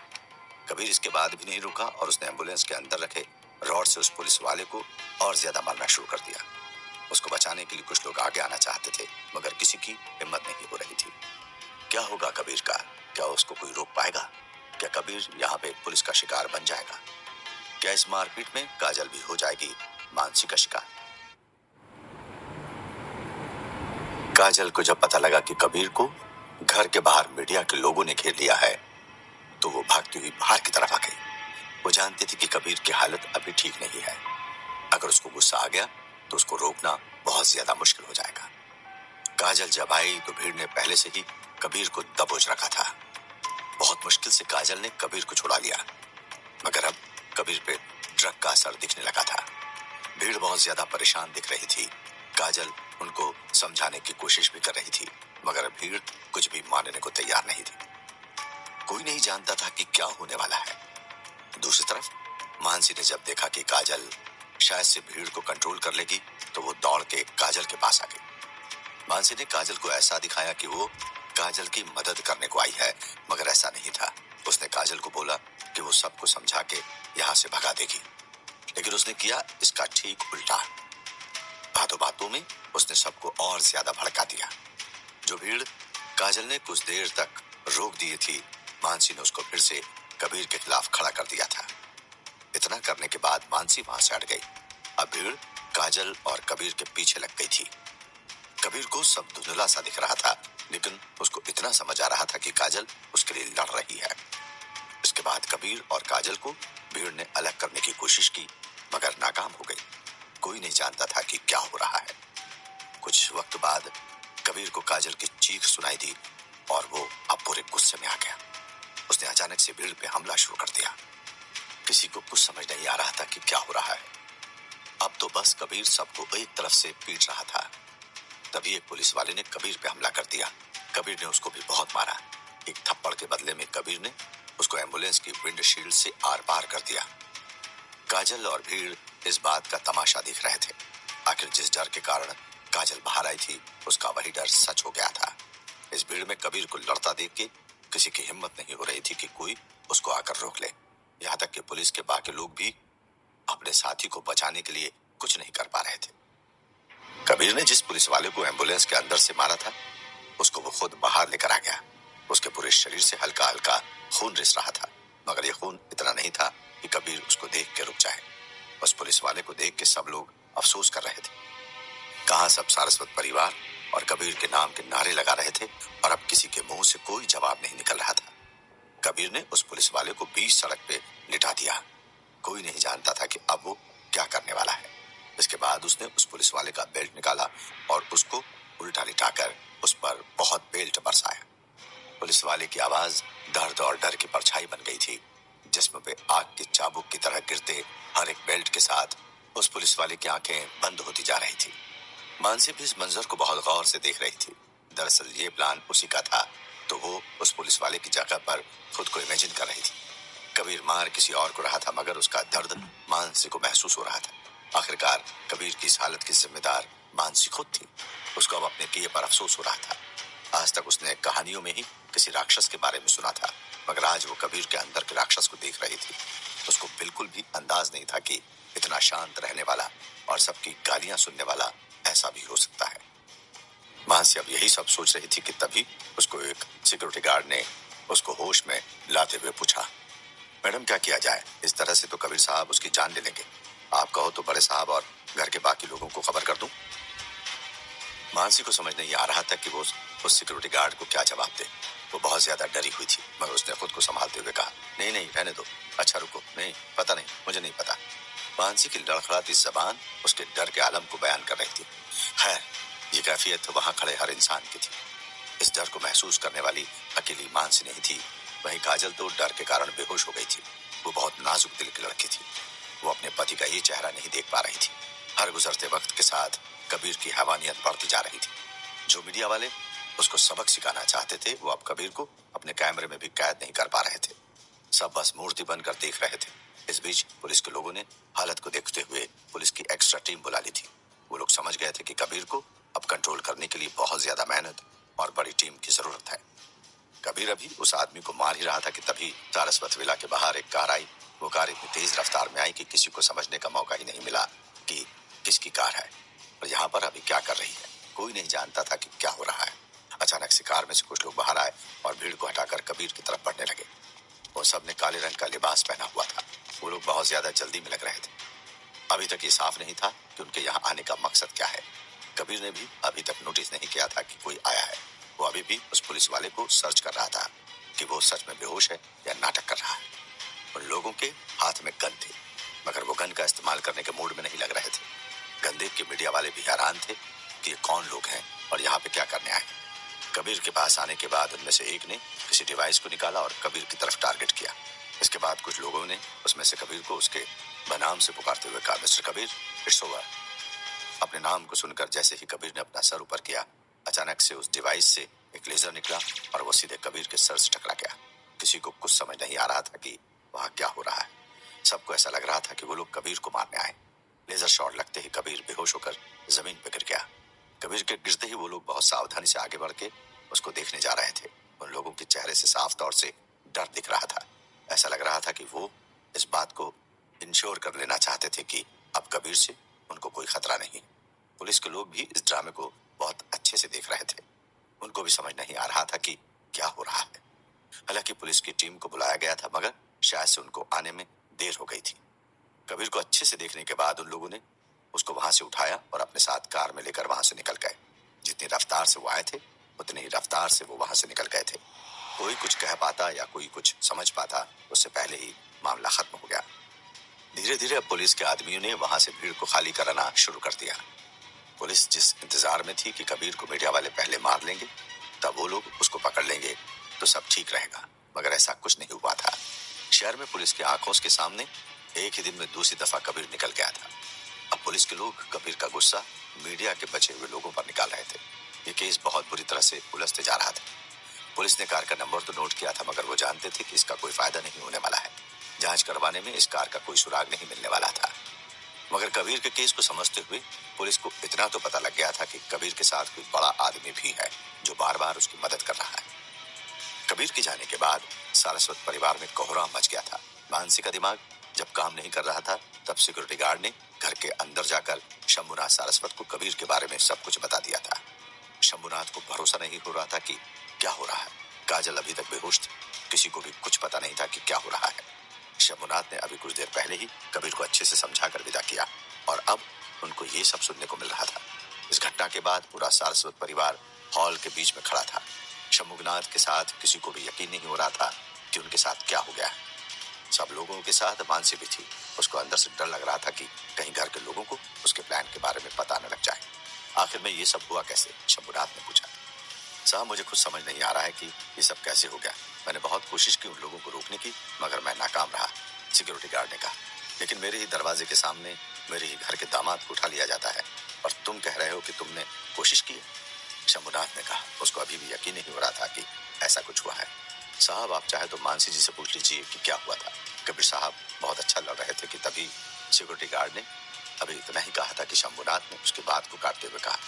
कबीर इसके बाद भी नहीं रुका और उसने एम्बुलेंस के अंदर रखे रॉड से उस पुलिस वाले को और ज्यादा मारना शुरू कर दिया। उसको बचाने के लिए कुछ लोग आगे आना चाहते थे, मगर किसी की हिम्मत नहीं हो रही थी। क्या होगा कबीर का? क्या उसको कोई रोक पाएगा? क्या कबीर यहाँ पे पुलिस का शिकार बन जाएगा? क्या इस मारपीट में काजल भी हो जाएगी मानसी का शिकार? काजल को जब पता लगा कि कबीर को घर के बाहर मीडिया के लोगों ने घेर लिया है, तो वो भागती हुई बाहर की तरफ आ गई। वो जानती थी कि कबीर की हालत अभी ठीक नहीं है। अगर उसको गुस्सा आ गया तो उसको रोकना बहुत ज्यादा मुश्किल हो जाएगा। काजल जब आई तो भीड़ ने पहले से ही कबीर को दबोच रखा था। बहुत मुश्किल से काजल ने कबीर को छुड़ा लिया, मगर अब कबीर पे ड्रग का असर दिखने लगा था। भीड़ बहुत ज्यादा परेशान दिख रही थी। काजल उनको समझाने की कोशिश भी कर रही थी, मगर भीड़ कुछ भी मानने को तैयार नहीं थी। कोई नहीं जानता था कि क्या होने वाला है। दूसरी तरफ मानसी ने जब देखा कि काजल शायद से भीड़ को कंट्रोल कर लेगी, तो वो दौड़ के काजल के पास आ गई। मानसी ने काजल को ऐसा दिखाया कि वो काजल की मदद करने को आई है, मगर ऐसा नहीं था। उसने काजल को बोला कि वो सबको समझा के यहाँ से भगा देगी, लेकिन उसने किया इसका ठीक उल्टा। बातों बातों में उसने सबको और ज्यादा भड़का दिया। जो भीड़ काजल ने कुछ देर तक रोक दी थी, मानसी ने उसको फिर से कबीर के खिलाफ खड़ा कर दिया था। इतना करने के बाद मानसी वहां से हट गई। अब भीड़ काजल और कबीर के पीछे लग गई थी। कबीर को सब धुंधला सा दिख रहा था, लेकिन उसको इतना समझ आ रहा था कि काजल उसके लिए लड़ रही है। इसके बाद कबीर और काजल को भीड़ ने अलग करने की कोशिश की, मगर नाकाम हो गई। कोई नहीं जानता था कि क्या हो रहा है। कुछ वक्त बाद कबीर को काजल की चीख सुनाई दी और वो अब पूरे गुस्से में आ गया। उसने अचानक से भीड़ पे हमला शुरू कर दिया। किसी को कुछ समझ नहीं आ रहा था कि क्या हो रहा है। अब तो बस कबीर सबको एक तरफ से पीट रहा था। तभी एक पुलिस वाले ने कबीर पे हमला कर दिया। कबीर ने उसको भी बहुत मारा। एक थप्पड़ के बदले में कबीर ने उसको एम्बुलेंस की विंडशील्ड से आर पार कर दिया। काजल और भीड़ इस बात का तमाशा देख रहे थे। आखिर जिस डर के कारण काजल बाहर आई थी, उसका वही डर सच हो गया था। इस भीड़ में कबीर को लड़ता देख के किसी की हिम्मत नहीं हो रही थी कि कोई उसको आकर रोक ले। यहाँ तक कि पुलिस के बाकी लोग भी अपने साथी को बचाने के लिए कुछ नहीं कर पा रहे थे। कबीर ने जिस पुलिस वाले को एम्बुलेंस के अंदर से मारा था, उसको वो खुद बाहर लेकर आ गया। उसके पूरे शरीर से हल्का हल्का खून रिस रहा था, मगर ये खून इतना नहीं था कि कबीर उसको देख के रुक जाए। उस पुलिस वाले को देख के सब लोग अफसोस कर रहे थे। कहाँ सब सारस्वत परिवार और कबीर के नाम के नारे लगा रहे थे, और अब किसी के मुंह से कोई जवाब नहीं निकल रहा था। कबीर ने उस पुलिस वाले को बीच सड़क पे लिटा दिया। कोई नहीं जानता था कि अब वो क्या करने वाला है। इसके बाद उसने उस पुलिस वाले का बेल्ट निकाला और उसको उल्टा लिटाकर उस पर बहुत बेल्ट बरसाया। पुलिस वाले की आवाज दर्द और डर की परछाई बन गई थी। जिस्म पे आग के चाबुक की तरह गिरते हर एक बेल्ट के साथ उस पुलिस वाले की आंखें बंद होती जा रही थी। मानसी भी इस मंजर को बहुत गौर से देख रही थी। दरअसल ये प्लान उसी का था, तो वो उस पुलिस वाले की जगह पर खुद को इमेजिन कर रही थी। कबीर मार किसी और को रहा था, मगर उसका दर्द मानसी को महसूस हो रहा था। आखिरकार कबीर की इस हालत की जिम्मेदार मानसी खुद थी। उसको अब अपने किए पर अफसोस हो रहा था। आज तक उसने कहानियों में ही किसी राक्षस के बारे में सुना था, मगर आज वो कबीर के अंदर के राक्षस को देख रही थी। उसको बिल्कुल भी अंदाज नहीं था कि इतना शांत रहने वाला और सबकी गालियां सुनने वाला ऐसा भी हो सकता है। मानसी अब यही सब सोच रही थी कि तभी उसको एक सिक्योरिटी गार्ड ने उसको होश में लाते हुए पूछा, मैडम क्या किया जाए? इस तरह से तो कबीर साहब उसकी जान ले लेंगे। आप कहो तो बड़े साहब और घर के बाकी लोगों को खबर कर दूं। मानसी को समझ नहीं आ रहा था कि वो उस सिक्योरिटी गार्ड को क्या जवाब दे। वो बहुत ज्यादा डरी हुई थी, मगर उसने खुद को संभालते हुए कहा, नहीं नहीं रहने दो। अच्छा रुको, नहीं पता नहीं, मुझे नहीं पता। मानसी की लड़खड़ाती जबान उसके डर के आलम को बयान कर रही थी। खैर, ये कैफियत वहां खड़े हर इंसान की थी। इस डर को महसूस करने वाली अकेली मानसी नहीं थी। वहीं काजल तो डर के कारण बेहोश हो गई थी। वो बहुत नाजुक दिल की लड़की थी। वो अपने पति का ये चेहरा नहीं देख पा रही थी। हर गुजरते वक्त के साथ कबीर की हैवानियत बढ़ती जा रही थी। जो मीडिया वाले उसको सबक सिखाना चाहते थे, वो अब कबीर को अपने कैमरे में भी कैद नहीं कर पा रहे थे। सब बस मूर्ति बनकर देख रहे थे। इस बीच पुलिस के लोगों ने हालत को देखते हुए पुलिस की एक्स्ट्रा टीम बुला ली थी। वो लोग समझ गए थे कि कबीर को अब कंट्रोल करने के लिए बहुत ज्यादा मेहनत और बड़ी टीम की जरूरत है। कबीर अभी उस आदमी को मार ही रहा था कि तभी सारस्वत विला के बाहर एक कार आई। वो कार इतनी तेज रफ्तार में आई कि किसी को समझने का मौका ही नहीं मिला कि किसकी कार है और यहाँ पर अभी क्या कर रही है। कोई नहीं जानता था कि क्या हो रहा है। अचानक से कार में से कुछ लोग बाहर आए और भीड़ को हटाकर कबीर की तरफ बढ़ने लगे। वो सबने काले रंग का लिबास पहना हुआ था। वो लोग बहुत ज्यादा जल्दी में लग रहे थे। अभी तक ये साफ नहीं था कि उनके यहाँ आने का मकसद क्या है। कबीर ने भी अभी तक नोटिस नहीं किया था कि कोई आया है। वो अभी भी उस पुलिस वाले को सर्च कर रहा था कि वो सच में बेहोश है या नाटक कर रहा है। उन लोगों के हाथ में गन थे, मगर वो गन का इस्तेमाल करने के मूड में नहीं लग रहे थे। गन देख के मीडिया वाले भी हैरान थे कि ये कौन लोग हैं और यहाँ पे क्या करने आए। कबीर के पास आने के बाद उनमें से एक ने किसी डिवाइस को निकाला और कबीर की तरफ टारगेट किया। इसके बाद कुछ लोगों ने उसमें से कबीर को उसके बनाम से पुकारते हुए कहा, मिस्टर कबीर, इट्स ओवर। अपने नाम को सुनकर जैसे ही कबीर ने अपना सर ऊपर किया, अचानक से उस डिवाइस से एक लेजर निकला और वो सीधे कबीर के सर से टकरा गया। किसी को कुछ समझ नहीं आ रहा था कि वहां क्या हो रहा है। सबको ऐसा लग रहा था कि वो लोग कबीर को मारने आए। लेजर शॉट लगते ही कबीर बेहोश होकर जमीन पर गिर गया। कबीर के गिरते ही वो लोग बहुत सावधानी से आगे बढ़ के उसको देखने जा रहे थे। उन लोगों के चेहरे से साफ तौर से डर दिख रहा था। ऐसा लग रहा था कि वो इस बात को इंश्योर कर लेना चाहते थे कि अब कबीर से उनको कोई खतरा नहीं। पुलिस के लोग भी इस ड्रामे को बहुत अच्छे से देख रहे थे। उनको भी समझ नहीं आ रहा था कि क्या हो रहा है। हालांकि पुलिस की टीम को बुलाया गया था, मगर शायद से उनको आने में देर हो गई थी। कबीर को अच्छे से देखने के बाद उन लोगों ने उसको वहां से उठाया और अपने साथ कार में लेकर वहां से निकल गए। जितनी रफ्तार से वो आए थे उतनी ही रफ्तार से वो वहां से निकल गए थे। कोई कुछ कह पाता या कोई कुछ समझ पाता उससे पहले ही मामला खत्म हो गया। धीरे धीरे अब पुलिस के आदमियों ने वहां से भीड़ को खाली कराना शुरू कर दिया। पुलिस जिस इंतजार में थी कि कबीर को मीडिया वाले पहले मार लेंगे, तब वो लोग उसको पकड़ लेंगे तो सब ठीक रहेगा, मगर ऐसा कुछ नहीं हुआ था। शहर में पुलिस की आंखों के सामने एक ही दिन में दूसरी दफा कबीर निकल गया था। अब पुलिस के लोग कबीर का गुस्सा मीडिया के बचे हुए लोगों पर निकाल रहे थे। ये केस बहुत बुरी तरह से उलझते जा रहा था। पुलिस ने कार का नंबर तो नोट किया था, मगर वो जानते थे कि इसका कोई फायदा नहीं होने वाला है। जांच करवाने में इस कार का कोई सुराग नहीं मिलने वाला था। मगर कबीर के केस को समझते हुए पुलिस को इतना तो पता लग गया था कि कबीर के साथ कोई बड़ा आदमी भी है जो बार बार उसकी मदद कर रहा है। कबीर के जाने के बाद सारस्वत परिवार में कोहराम मच गया था। मानसी का दिमाग जब काम नहीं कर रहा था, तब सिक्योरिटी गार्ड ने घर के अंदर जाकर शंभुनाथ सारस्वत को कबीर के बारे में सब कुछ बता दिया था। शंभुनाथ को भरोसा नहीं हो रहा था कि क्या हो रहा है। काजल अभी तक बेहोश थी। किसी को भी कुछ पता नहीं था कि क्या हो रहा है। शंभुनाथ ने अभी कुछ देर पहले ही कबीर को अच्छे से समझाकर विदा किया और अब उनको ये सब सुनने को मिल रहा था। इस घटना के बाद पूरा सारस्वत परिवार हॉल के बीच में खड़ा था। शंभुनाथ के साथ किसी को भी यकीन नहीं हो रहा था कि उनके साथ क्या हो गया है। सब लोगों के साथ मानसी भी थी। उसको अंदर से डर लग रहा था कि कहीं घर के लोगों को उसके प्लान के बारे में पता न लग जाए। आखिर में ये सब हुआ कैसे, शंभुनाथ ने पूछा। साहब, मुझे कुछ समझ नहीं आ रहा है कि ये सब कैसे हो गया। मैंने बहुत कोशिश की उन लोगों को रोकने की, मगर मैं नाकाम रहा, सिक्योरिटी गार्ड ने कहा। लेकिन मेरे ही दरवाजे के सामने मेरे ही घर के दामाद को उठा लिया जाता है और तुम कह रहे हो कि तुमने कोशिश की है, शंभुनाथ ने कहा। उसको अभी भी यकीन नहीं हो रहा था कि ऐसा कुछ हुआ है। साहब, आप चाहे तो मानसी जी से पूछ लीजिए कि क्या हुआ था। कबीर साहब बहुत अच्छा लड़ रहे थे कि तभी सिक्योरिटी गार्ड ने अभी इतना ही कहा था कि शंभुनाथ ने उसके बात को काटते हुए कहा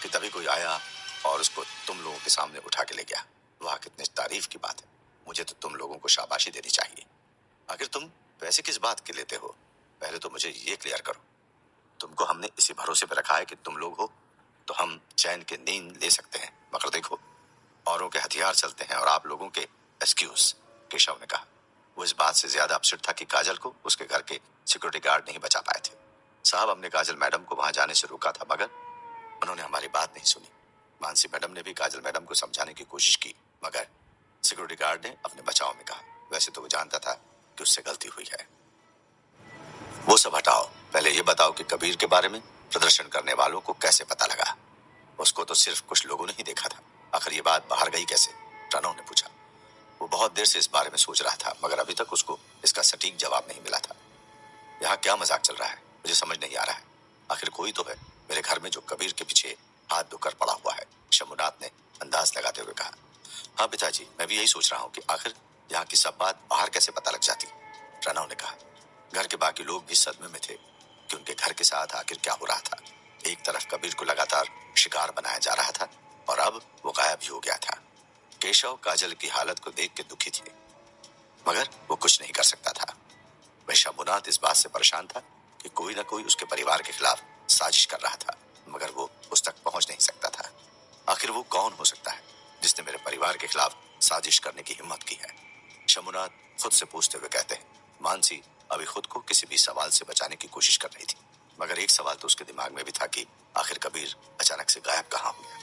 कि तभी कोई आया और उसको तुम लोगों के सामने उठा के ले गया। वाह, कितनी तारीफ की बात है। मुझे तो तुम लोगों को शाबाशी देनी चाहिए। आखिर तुम पैसे किस बात के लेते हो, पहले तो मुझे ये क्लियर करो। तुमको हमने इसी भरोसे पे रखा है कि तुम लोग हो तो हम चैन की नींद ले सकते हैं, मगर देखो औरों के हथियार चलते हैं और आप लोगों के एक्सक्यूज, केशव ने कहा। वो इस बात से ज्यादा अपसेट था कि काजल को उसके घर के सिक्योरिटी गार्ड नहीं बचा पाए थे। साहब, हमने काजल मैडम को वहां जाने से रोका था, मगर उन्होंने हमारी बात नहीं सुनी। मानसी मैडम ने भी काजल मैडम को समझाने की कोशिश की, मगर सिक्योरिटी गार्ड ने अपने बचाव में कहा। वैसे तो वो जानता था कि उससे गलती हुई है। वो सब हटाओ, पहले ये बताओ कि कबीर के बारे में प्रदर्शन करने वालों को कैसे पता लगा। उसको तो सिर्फ कुछ लोगों ने ही देखा था, आखिर ये बात बाहर गई कैसे, प्रणव ने पूछा। वो बहुत देर से इस बारे में सोच रहा था, मगर अभी तक उसको इसका सटीक जवाब नहीं मिला था। यहाँ क्या मजाक चल रहा है, मुझे समझ नहीं आ रहा है। आखिर कोई तो है मेरे घर में जो कबीर के पीछे हाथ धोकर पड़ा हुआ है, शंभुनाथ ने अंदाज लगाते हुए कहा। हाँ पिताजी, मैं भी यही सोच रहा हूँ कि आखिर यहाँ की सब बात बाहर कैसे पता लग जाती, प्रणव ने कहा। घर के बाकी लोग भी सदमे में थे कि उनके घर के साथ आखिर क्या हो रहा था। एक तरफ कबीर को लगातार शिकार बनाया जा रहा था, और अब वो गायब भी हो गया था। केशव काजल की हालत को देख के दुखी थे, मगर वो कुछ नहीं कर सकता था। वह शंभुनाथ इस बात से परेशान था कि कोई ना कोई उसके परिवार के खिलाफ साजिश कर रहा था, मगर वो उस तक पहुंच नहीं सकता था। आखिर वो कौन हो सकता है जिसने मेरे परिवार के खिलाफ साजिश करने की हिम्मत की है? शंभुनाथ खुद से पूछते हुए कहते हैं। मानसी अभी खुद को किसी भी सवाल से बचाने की कोशिश कर रही थी, मगर एक सवाल तो उसके दिमाग में भी था कि आखिर कबीर अचानक से गायब कहाँ हो गया?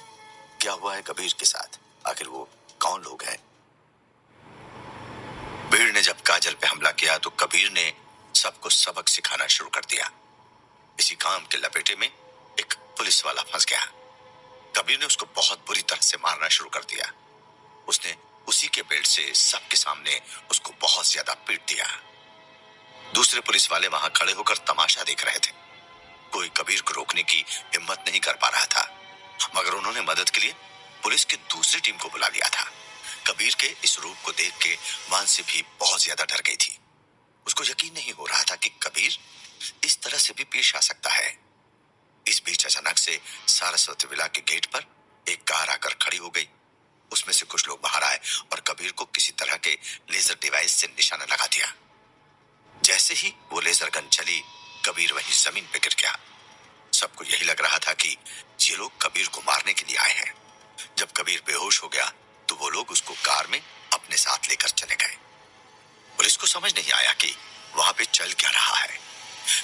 क्या हुआ है कबीर के साथ? आखिर वो कौन लोग हैं? भीड़ ने जब काजल पे हमला किया तो कबीर ने सबको सबक सिखाना शुरू कर दिया। इसी काम के लपेटे में एक पुलिस वाला फंस गया। कबीर ने उसको बहुत बुरी तरह से मारना शुरू कर दिया। उसने उसी के बेल्ट से सबके सामने उसको बहुत ज्यादा पीट दिया। दूसरे पुलिस वाले वहां खड़े होकर तमाशा देख रहे थे। कोई कबीर को रोकने की हिम्मत नहीं कर पा रहा था, मगर उन्होंने मदद के लिए पुलिस की दूसरी टीम को बुला लिया था। कबीर के इस रूप को देख के मानसी भी बहुत ज्यादा डर गई थी। उसको यकीन नहीं हो रहा था कि कबीर इस तरह से भी पेश आ सकता है। इस बीच अचानक से सारस्वत विला के गेट पर एक कार आकर खड़ी हो गई। उसमें से कुछ लोग बाहर आए और कबीर को किसी तरह के लेजर डिवाइस से निशाना लगा दिया। जैसे ही वो लेजर गन चली, कबीर वहीं जमीन पे गिर गया। सबको यही लग रहा था कि ये लोग कबीर को मारने के लिए आए हैं। जब कबीर बेहोश हो गया तो वो लोग उसको कार में अपने साथ लेकर चले गए। पुलिस को समझ नहीं आया कि वहां पे चल क्या रहा है।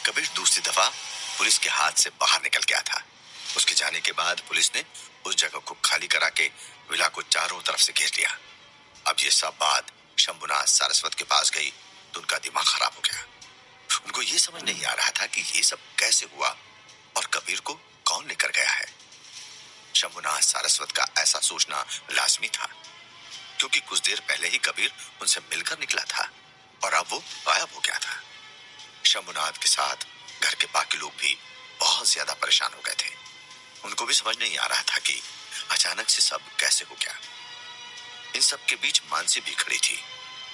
कबीर दूसरी दफा पुलिस के हाथ से बाहर निकल गया था। उसके जाने के बाद पुलिस ने उस जगह को खाली करा के विला को चारों तरफ से घेर लिया। अब ये सब बात शंभुनाथ सारस्वत के पास गई तो उनका दिमाग खराब हो गया। उनको ये समझ नहीं आ रहा था कि ये सब कैसे हुआ और कबीर को कौन लेकर गया है। शंभुनाथ सारस्वत का ऐसा सोचना लाजमी था, क्योंकि कुछ देर पहले ही कबीर उनसे मिलकर निकला था और अब वो गायब हो गया था। शंभुनाथ के साथ घर के बाकी लोग भी बहुत ज्यादा परेशान हो गए थे। उनको भी समझ नहीं आ रहा था कि अचानक से सब कैसे हो गया। इन सब के बीच मानसी भी खड़ी थी।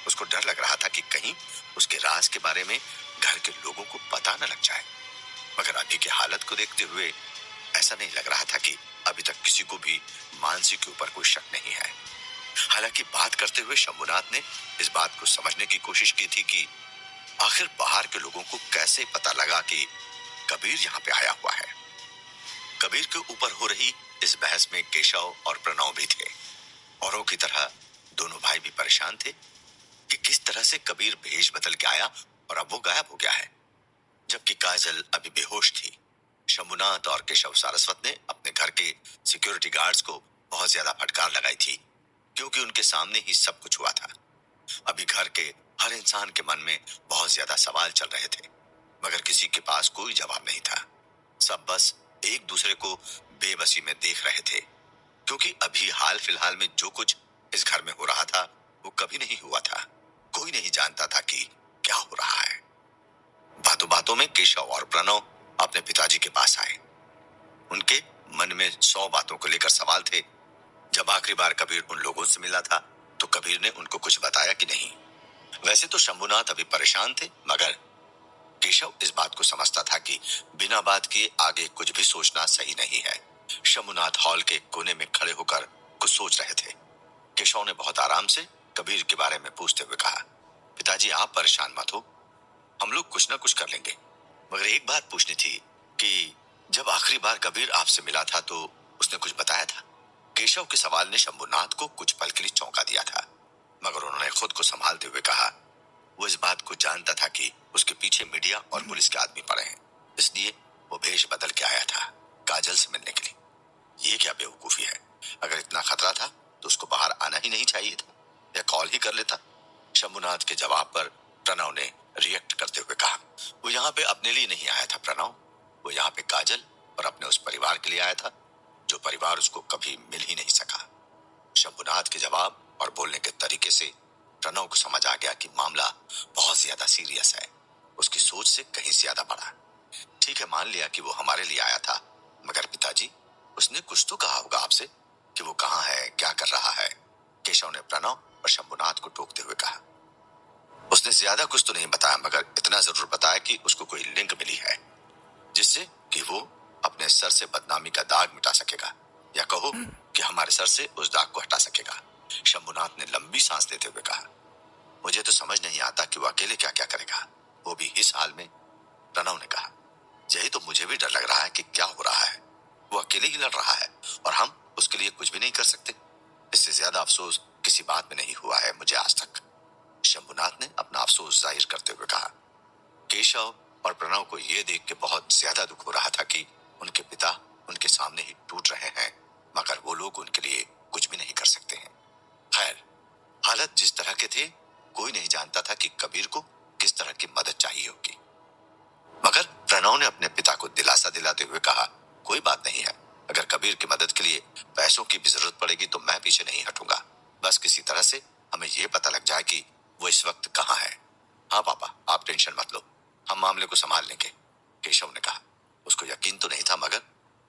उसको डर लग रहा था कि कहीं उसके राज के बारे में घर के लोगों को पता न लग जाए, मगर अभी की हालत को देखते हुए ऐसा नहीं लग रहा था कि अभी तक किसी को भी मानसी के ऊपर कोई शक नहीं है। हालांकि बात करते हुए शंभुनाथ ने इस बात को समझने की कोशिश की थी कि आखिर बाहर के लोगों को कैसे पता लगा कि कबीर यहाँ पे आया हुआ है। कबीर के ऊपर हो रही इस बहस में केशव और प्रणव भी थे। औरों की तरह दोनों भाई भी परेशान थे कि किस तरह से कबीर भेष बदल के आया और अब वो गायब हो गया है, जबकि काजल अभी बेहोश थी। शंभुनाथ और केशव सारस्वत ने अपने घर के सिक्योरिटी गार्ड्स को बहुत ज्यादा फटकार लगाई थी, क्योंकि उनके सामने ही सब कुछ हुआ था। अभी घर के हर इंसान के मन में बहुत ज्यादा सवाल चल रहे थे, मगर किसी के पास कोई जवाब नहीं था। सब बस एक दूसरे को बेबसी में देख रहे थे, क्योंकि अभी हाल फिलहाल में जो कुछ इस घर में हो रहा था वो कभी नहीं हुआ था। कोई नहीं जानता था कि क्या हो रहा है। बातों बातों में केशव और प्रणव अपने पिताजी के पास आए। उनके मन में 100 बातों को लेकर सवाल थे। जब आखिरी बार कबीर उन लोगों से मिला था तो कबीर ने उनको कुछ बताया कि नहीं। वैसे तो शंभुनाथ अभी परेशान थे, मगर केशव इस बात को समझता था कि बिना बात किए आगे कुछ भी सोचना सही नहीं है। शंभुनाथ हॉल के कोने में खड़े होकर कुछ सोच रहे थे। केशव ने बहुत आराम से कबीर के बारे में पूछते हुए कहा, पिताजी आप परेशान मत हो, हम लोग कुछ ना कुछ कर लेंगे। मगर एक बात पूछनी थी कि जब आखिरी बार कबीर आपसे मिला था तो उसने कुछ बताया था? केशव के सवाल ने शंभुनाथ को कुछ पल के लिए चौंका दिया था, मगर उन्होंने खुद को संभालते हुए कहा, वो इस बात को जानता था कि उसके पीछे मीडिया और पुलिस के आदमी पड़े हैं, इसलिए वो भेष बदल के आया था काजल से मिलने के लिए। ये क्या बेवकूफी है? अगर इतना खतरा था तो उसको बाहर आना ही नहीं चाहिए था या कॉल ही कर लेता। शंभुनाथ के जवाब पर प्रणव ने रिएक्ट करते हुए कहा, वो यहाँ पे अपने लिए नहीं आया था प्रणव, वो यहाँ पे काजल और अपने उस परिवार के लिए आया था जो परिवार उसको कभी मिल ही नहीं सका। शंभुनाथ के जवाब और बोलने के तरीके से प्रणव को समझ आ गया कि मामला बहुत ज्यादा सीरियस है, उसकी सोच से कहीं ज्यादा बड़ा। ठीक है, मान लिया कि वो हमारे लिए आया था, मगर पिताजी उसने कुछ तो कहा होगा आपसे कि वो कहाँ है, क्या कर रहा है। केशव ने प्रणव और शंभुनाथ को टोकते हुए कहा, उसने ज्यादा कुछ तो नहीं बताया, मगर इतना जरूर बताया कि उसको कोई लिंक मिली है जिससे कि वो अपने सर से बदनामी का दाग मिटा सकेगा, या कहो कि हमारे सर से उस दाग को हटा सकेगा। शंभुनाथ ने लंबी सांस लेते हुए कहा, मुझे तो समझ नहीं आता कि वो अकेले क्या क्या करेगा, वो भी इस हाल में। प्रणव ने कहा, यही तो मुझे भी डर लग रहा है कि क्या हो रहा है। वो अकेले ही लड़ रहा है और हम उसके लिए कुछ भी नहीं कर सकते। इससे ज्यादा अफसोस किसी बात में नहीं हुआ है मुझे आज तक। शंभुनाथ ने अपना अफसोस जाहिर करते हुए कहा। केशव और प्रणव को यह देख के बहुत ज्यादा दुख हो रहा था कि उनके पिता उनके सामने ही टूट रहे हैं, मगर वो लोग उनके लिए कुछ भी नहीं कर सकते हैं। खैर, हालत जिस तरह के थे, कोई नहीं जानता था कि कबीर को किस तरह की मदद चाहिए होगी। मगर प्रणव ने अपने पिता को दिलासा दिलाते हुए कहा, कोई बात नहीं है, अगर कबीर की मदद के लिए पैसों की भी जरूरत पड़ेगी तो मैं पीछे नहीं हटूंगा। बस किसी तरह से हमें यह पता लग जाए कि वो इस वक्त कहाँ है। हाँ पापा, आप टेंशन मत लो, हम मामले को संभाल लेंगे, केशव ने कहा। उसको यकीन तो नहीं था, मगर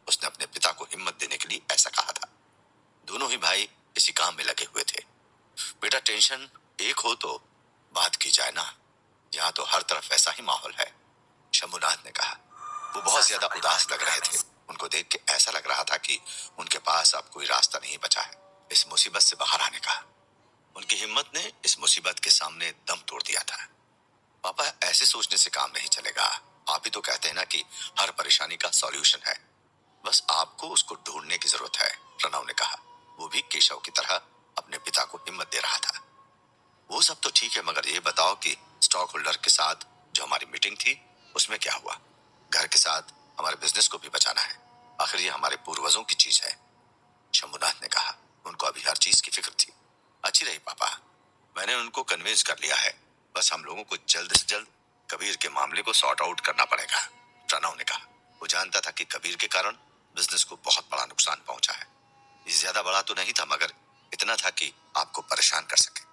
उसने अपने पिता को हिम्मत देने के लिए ऐसा कहा था। दोनों ही भाई इसी काम में लगे हुए थे। बेटा, टेंशन एक हो तो बात की जाए ना, यहाँ तो हर तरफ ऐसा ही माहौल है, शंभुनाथ ने कहा। वो बहुत ज्यादा उदास लग रहे थे। उनको देख के ऐसा लग रहा था कि उनके पास अब कोई रास्ता नहीं बचा है इस मुसीबत से बाहर आने का। उनकी हिम्मत ने इस मुसीबत के सामने दम तोड़ दिया था। पापा, ऐसे सोचने से काम नहीं चलेगा। आप ही तो कहते हैं ना कि हर परेशानी का सॉल्यूशन है, बस आपको उसको ढूंढने की जरूरत है, प्रणव ने कहा। वो भी केशव की तरह अपने पिता को हिम्मत दे रहा था। वो सब तो ठीक है, मगर ये बताओ कि स्टॉक होल्डर के साथ जो हमारी मीटिंग थी उसमें क्या हुआ? घर के साथ हमारे बिजनेस को भी बचाना है, आखिर ये हमारे पूर्वजों की चीज है, शंभुनाथ ने कहा। उनको अभी हर चीज की फिक्र थी। अच्छी रही पापा, मैंने उनको कन्विंस कर लिया है, बस हम लोगों को जल्द से जल्द कबीर के मामले को सॉर्ट आउट करना पड़ेगा, प्रणव ने कहा। वो जानता था कि कबीर के कारण बिजनेस को बहुत बड़ा नुकसान पहुंचा है। ये ज्यादा बड़ा तो नहीं था, मगर इतना था कि आपको परेशान कर सके।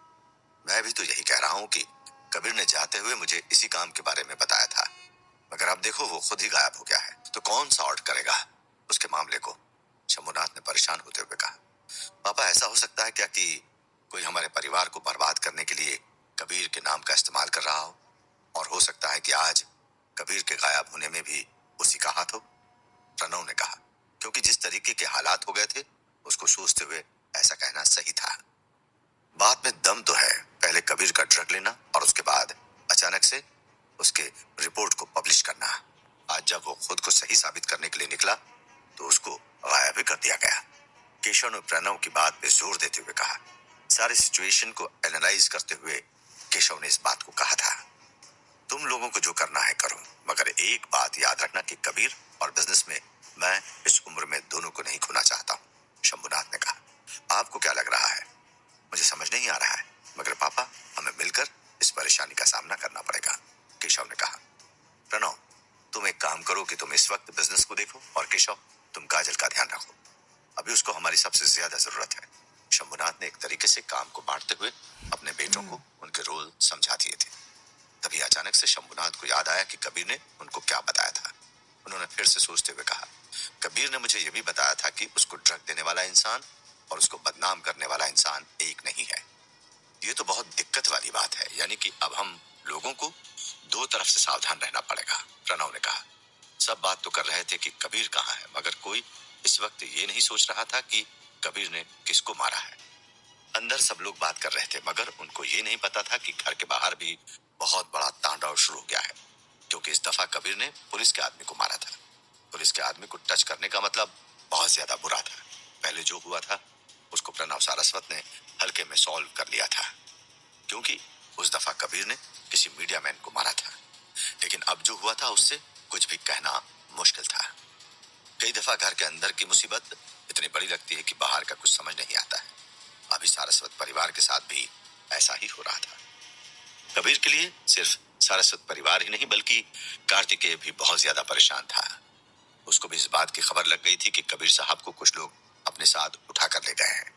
मैं भी तो यही कह रहा हूँ कि कबीर ने जाते हुए मुझे इसी काम के बारे में बताया था, मगर अब देखो वो खुद ही गायब हो गया है, तो कौन सॉर्ट करेगा उसके मामले को? शंभुनाथ ने परेशान होते हुए कहा। पापा, ऐसा हो सकता है क्या कि कोई हमारे परिवार को बर्बाद करने के लिए कबीर के नाम का इस्तेमाल कर रहा हो, और हो सकता है कि आज कबीर के गायब होने में भी उसी का हाथ हो, प्रणव ने कहा। क्योंकि जिस तरीके के हालात हो गए थे, उसको सोचते हुए ऐसा कहना सही था। बात में दम तो है, पहले कबीर का ड्रग लेना और उसके बाद अचानक से उसके रिपोर्ट को पब्लिश करना। आज जब वो खुद को सही साबित करने के लिए निकला तो उसको गायब भी कर दिया गया। केशव ने प्रणव की बात पे जोर देते हुए कहा। सारी सिचुएशन को एनालाइज करते हुए केशव ने इस बात को कहा था, तुम लोगों को जो करना है करो, मगर एक बात याद रखना कि कबीर और बिजनेस में मैं इस उम्र में दोनों को नहीं खोना चाहता हूँ, शंभुनाथ ने कहा। आपको क्या लग रहा है मुझे समझ नहीं आ रहा है, मगर पापा हमें मिलकर इस परेशानी का सामना करना पड़ेगा, केशव ने कहा। प्रणव, तुम एक काम करो कि तुम इस वक्त बिजनेस को देखो, और केशव तुम काजल का ध्यान रखो, अभी उसको हमारी सबसे ज्यादा जरूरत है। शंभुनाथ ने एक तरीके से काम को बांटते हुए अपने बेटों को उनके रोल समझा दिए थे। तभी अचानक से शंभुनाथ को याद आया कि कबीर ने उनको क्या बताया था। उन्होंने फिर से सोचते हुए कहा, कबीर ने मुझे यह भी बताया था कि उसको ड्रग देने वाला इंसान और उसको बदनाम करने वाला इंसान एक नहीं है। ये तो बहुत दिक्कत वाली बात है, यानी कि अब हम लोगों को दो तरफ से सावधान रहना पड़ेगा, प्रणव ने कहा। सब बात तो कर रहे थे कि कबीर कहाँ है, मगर कोई इस वक्त ये नहीं सोच रहा था कि कबीर ने किसको मारा है। अंदर सब लोग बात कर रहे थे, मगर उनको ये नहीं पता था कि घर के बाहर भी बहुत बड़ा तांडव शुरू हो गया है, क्योंकि इस दफा कबीर ने पुलिस के आदमी को मारा था। पुलिस के आदमी को टच करने का मतलब बहुत ज्यादा बुरा था। पहले जो हुआ था उसको प्रणव सारस्वत ने हल्के में सॉल्व कर लिया था, क्योंकि उस दफा कबीर ने किसी मीडिया मैन को मारा था। लेकिन अब जो हुआ था उससे कुछ भी कहना मुश्किल था। कई दफा घर के अंदर की मुसीबत इतनी बड़ी लगती है कि बाहर का कुछ समझ नहीं आता है। अभी सारस्वत परिवार के साथ भी ऐसा ही हो रहा था। कबीर के लिए सिर्फ सारस्वत परिवार ही नहीं, बल्कि कार्तिकेय भी बहुत ज्यादा परेशान था। उसको भी इस बात की खबर लग गई थी कि कबीर साहब को कुछ लोग अपने साथ उठा कर ले गए हैं।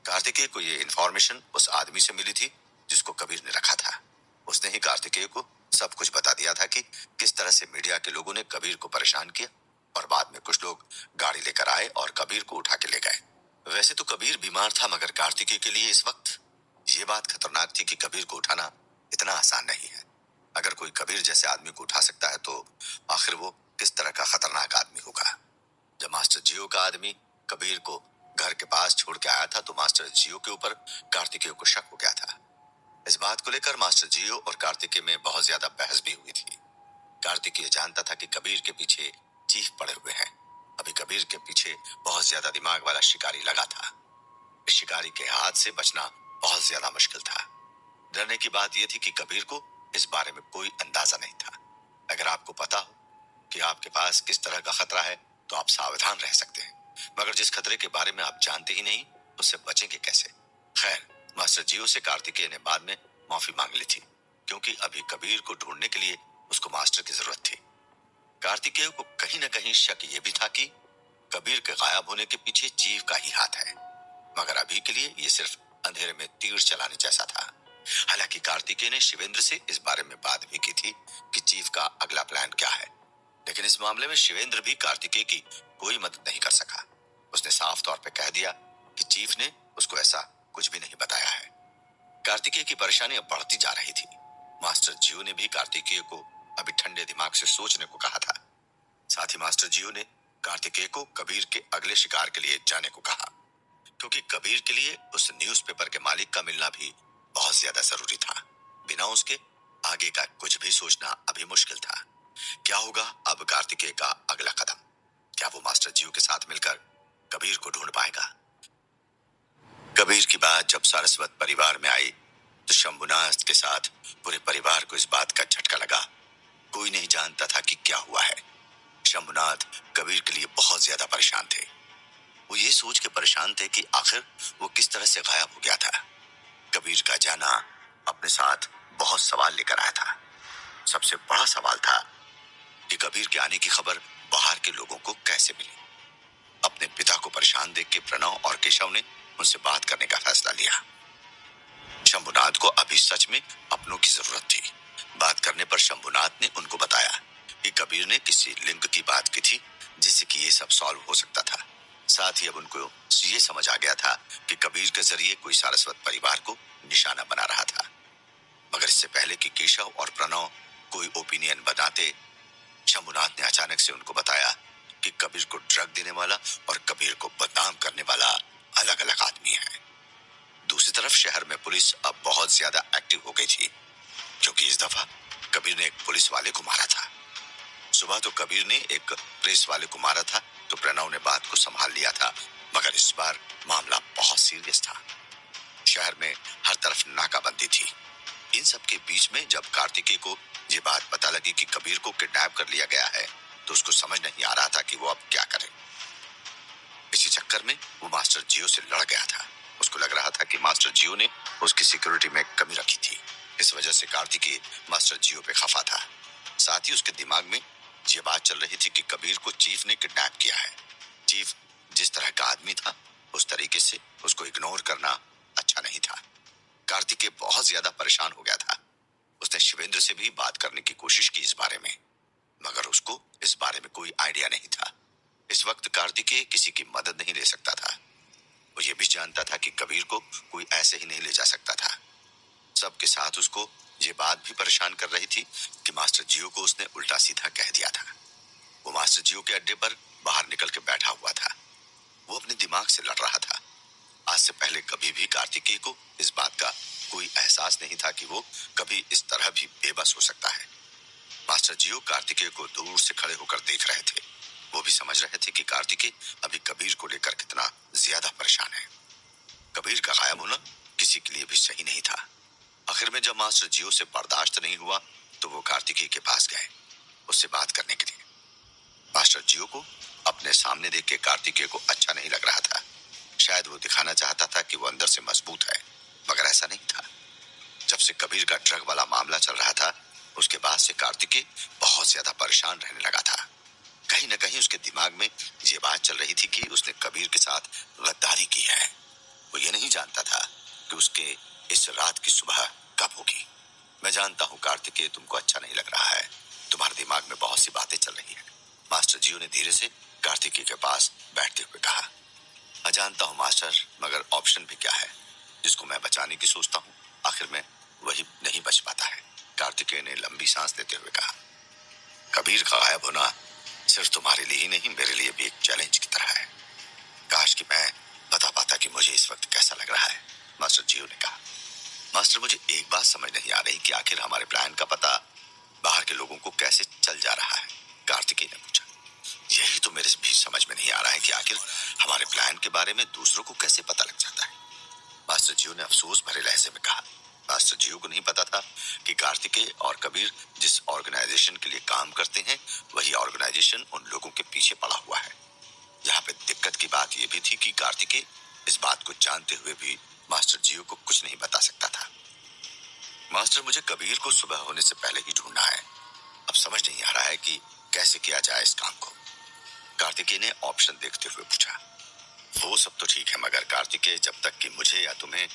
कार्तिकेय को ये इन्फॉर्मेशन उस आदमी से मिली थी जिसको कबीर ने रखा था। उसने ही कार्तिकेय को सब कुछ बता दिया था कि किस तरह से मीडिया के लोगों ने कबीर को परेशान किया, और बाद में कुछ लोग गाड़ी लेकर आए और कबीर को उठा के ले गए। वैसे तो कबीर बीमार था, मगर कार्तिकेय के लिए इस वक्त ये बात खतरनाक थी कि कबीर को उठाना इतना आसान नहीं है। अगर कोई कबीर जैसे आदमी को उठा सकता है तो आखिर वो किस तरह का खतरनाक आदमी होगा। जब मास्टर जियो का आदमी कबीर को घर के पास छोड़ के आया था तो मास्टर जियो के ऊपर कार्तिकेय को शक हो गया था। इस बात को लेकर मास्टर जियो और कार्तिकेय में बहुत ज्यादा बहस भी हुई थी। कार्तिकेय जानता था कि कबीर के पीछे चीफ पड़े हुए हैं। अभी कबीर के पीछे बहुत ज्यादा दिमाग वाला शिकारी लगा था। इस शिकारी के हाथ से बचना बहुत ज्यादा मुश्किल था। डरने की बात यह थी कि कबीर को इस बारे में कोई अंदाजा नहीं था। अगर आपको पता हो कि आपके पास किस तरह का खतरा है तो आप सावधान रह सकते हैं, मगर जिस खतरे के बारे में आप जानते ही नहीं उससे बचेंगे कैसे। खैर, मास्टर जियो से कार्तिकेय ने बाद में माफी मांग ली थी, क्योंकि अभी कबीर को ढूंढने के लिए उसको मास्टर की जरूरत थी। कार्तिकेय को कहीं न कहीं शक ये भी था कि कबीर के गायब होने के पीछे चीफ का ही हाथ है, मगर अभी के लिए ये सिर्फ अंधेरे में तीर चलाने जैसा था। हालांकि कार्तिकेय ने शिवेंद्र से इस बारे में बात भी की थी कि चीफ का अगला प्लान क्या है, लेकिन इस मामले में शिवेंद्र भी कार्तिकेय की कोई मदद नहीं कर सका। उसने साफ तौर पे कह दिया कि चीफ ने उसको ऐसा कुछ भी नहीं बताया है। कार्तिकेय की परेशानी अब बढ़ती जा रही थी। मास्टर जियो ने भी कार्तिकेय को अभी ठंडे दिमाग से सोचने को कहा था। साथ ही मास्टर जियो ने कार्तिकेय को कबीर के अगले शिकार के लिए जाने को कहा, क्योंकि कबीर के लिए उस न्यूज़पेपर के मालिक का मिलना भी बहुत ज्यादा जरूरी था। बिना उसके आगे का कुछ भी सोचना अभी मुश्किल था। क्या होगा अब कार्तिकेय का अगला कदम? क्या वो मास्टर जियो के साथ मिलकर कबीर को ढूंढ पाएगा? कबीर की बात जब सारस्वत परिवार में आई तो शंभुनाथ के साथ पूरे परिवार को इस बात का झटका लगा। कोई नहीं जानता था कि क्या हुआ है। शंभुनाथ कबीर के लिए बहुत ज्यादा परेशान थे। वो ये सोच के परेशान थे कि आखिर वो किस तरह से गायब हो गया था। कबीर का जाना अपने साथ बहुत सवाल लेकर आया था। सबसे बड़ा सवाल था कि कबीर के आने की खबर बाहर के लोगों को कैसे मिली। अपने पिता को परेशान देख के प्रणव और केशव ने उनसे बात करने का फैसला लिया। शंभुनाथ को अभी सच में अपनों की जरूरत थी। बात करने पर शंभुनाथ ने उनको बताया कि कबीर ने किसी लिंक की बात की थी जिससे कि ये सब सॉल्व हो सकता था। साथ ही अब उनको ये समझ आ गया था कि कबीर के जरिए कोई सारस्वत परिवार को निशाना बना रहा था। मगर इससे पहले कि केशव और प्रणव कोई ओपिनियन बनाते, शंभुनाथ ने अचानक से उनको बताया कि कबीर को ड्रग देने वाला और कबीर को बदनाम करने वाला अलग अलग आदमी है। दूसरी तरफ शहर में पुलिस अब बहुत ज्यादा एक्टिव हो गई थी, क्योंकि इस दफा कबीर ने एक पुलिस वाले को मारा था। सुबह तो कबीर ने एक प्रेस वाले को मारा था तो प्रणव ने बात को संभाल लिया था, मगर इस बार मामला बहुत सीरियस था। शहर में हर तरफ नाकाबंदी थी। इन सब के बीच में जब कार्तिकेय को ये बात पता लगी कि कबीर को किडनैप कर लिया गया है तो उसको समझ नहीं आ रहा था कि वो अब क्या करे। इसी चक्कर में वो मास्टर जियो से लड़ गया था। उसको लग रहा था कि मास्टर जियो ने उसकी सिक्योरिटी में कमी रखी थी। इस वजह से कार्तिकेय मास्टर जियो पे खफा था। साथ ही उसके दिमाग में ये बात चल रही थी कि कबीर को चीफ ने किडनैप किया है। चीफ जिस तरह का आदमी था उस तरीके से उसको इग्नोर करना अच्छा नहीं था। कार्तिकेय बहुत ज्यादा परेशान हो गया था। उसने शिवेंद्र से भी बात करने की कोशिश की इस बारे में, मगर उसको इस बारे में कोई आइडिया नहीं था। इस वक्त कार्तिकेय किसी की मदद नहीं ले सकता था। वो ये भी जानता था कि कबीर को कोई ऐसे ही नहीं ले जा सकता था। सबके साथ उसको ये बात भी परेशान कर रही थी कि मास्टर जियो को उसने उल्टा सीधा कह दिया था। वो मास्टर जियो के अड्डे पर बाहर निकल के बैठा हुआ था। वो अपने दिमाग से लड़ रहा था। आज से पहले कभी भी कार्तिकेय को इस बात का कोई एहसास नहीं था कि वो कभी इस तरह भी बेबस हो सकता है। मास्टर जियो कार्तिकेय को दूर से खड़े होकर देख रहे थे। वो भी समझ रहे थे कि कार्तिकेय अभी कबीर को लेकर कितना ज्यादा परेशान है। कबीर का गायब होना किसी के लिए भी सही नहीं था। आखिर में जब मास्टर जियो से बर्दाश्त नहीं हुआ तो वो कार्तिकेय के पास गए उससे बात करने के लिए। मास्टर जियो को अपने सामने देख के कार्तिकेय को अच्छा नहीं लग रहा था। शायद वो दिखाना चाहता था कि वो अंदर से मजबूत है, मगर ऐसा नहीं था। जब से कबीर का ड्रग वाला मामला चल रहा था उसके बाद से कार्तिकेय बहुत ज्यादा परेशान रहने लगा था। कहीं न कहीं उसके दिमाग में ये बात चल रही थी कि उसने कबीर के साथ गद्दारी की है। वो ये नहीं जानता था कि उसके इस रात की सुबह कब होगी। मैं जानता हूँ कार्तिकेय तुमको अच्छा नहीं लग रहा है, तुम्हारे दिमाग में बहुत सी बातें चल रही है। मास्टर जियो ने धीरे से कार्तिकेय के पास बैठते हुए कहा। मैं जानता हूँ मास्टर, मगर ऑप्शन भी क्या है? जिसको मैं बचाने की सोचता हूँ आखिर में वही नहीं बच पाता है। कार्तिकेय ने लंबी सांस लेते हुए कहा। कबीर का गायब होना सिर्फ तुम्हारे लिए ही नहीं मेरे लिए भी एक चैलेंज की तरह है। काश कि मैं कि मुझे इस वक्त कैसा लग रहा है, मास्टर जियो ने कहा। मास्टर, मुझे एक बात समझ नहीं आ रही कि आखिर हमारे प्लान का पता बाहर के लोगों को कैसे चल जा रहा है, कार्तिकेय ने पूछा। यही तो मेरे भी समझ में नहीं आ रहा है कि आखिर हमारे प्लान के बारे में दूसरों को कैसे पता लग जाता है, मास्टर जियो ने अफसोस भरे लहजे में कहा। मास्टर जियो को नहीं पता था कि कार्तिकेय और कबीर जिस ऑर्गेनाइजेशन के लिए काम करते हैं वही ऑर्गेनाइजेशन उन लोगों के पीछे पड़ा हुआ है। यहाँ पे दिक्कत की बात यह भी थी कि कार्तिकेय इस बात को जानते हुए भी मास्टर जियो को कुछ नहीं बता सकता था। मास्टर, मुझे कबीर को सुबह होने से पहले ही ढूंढना है। अब समझ नहीं आ रहा है कि कैसे किया जाए इस काम को, कार्तिकेय ने ऑप्शन देखते हुए पूछा। वो सब तो ठीक है, मगर कार्तिकेय, जब तक कि मुझे या तुम्हें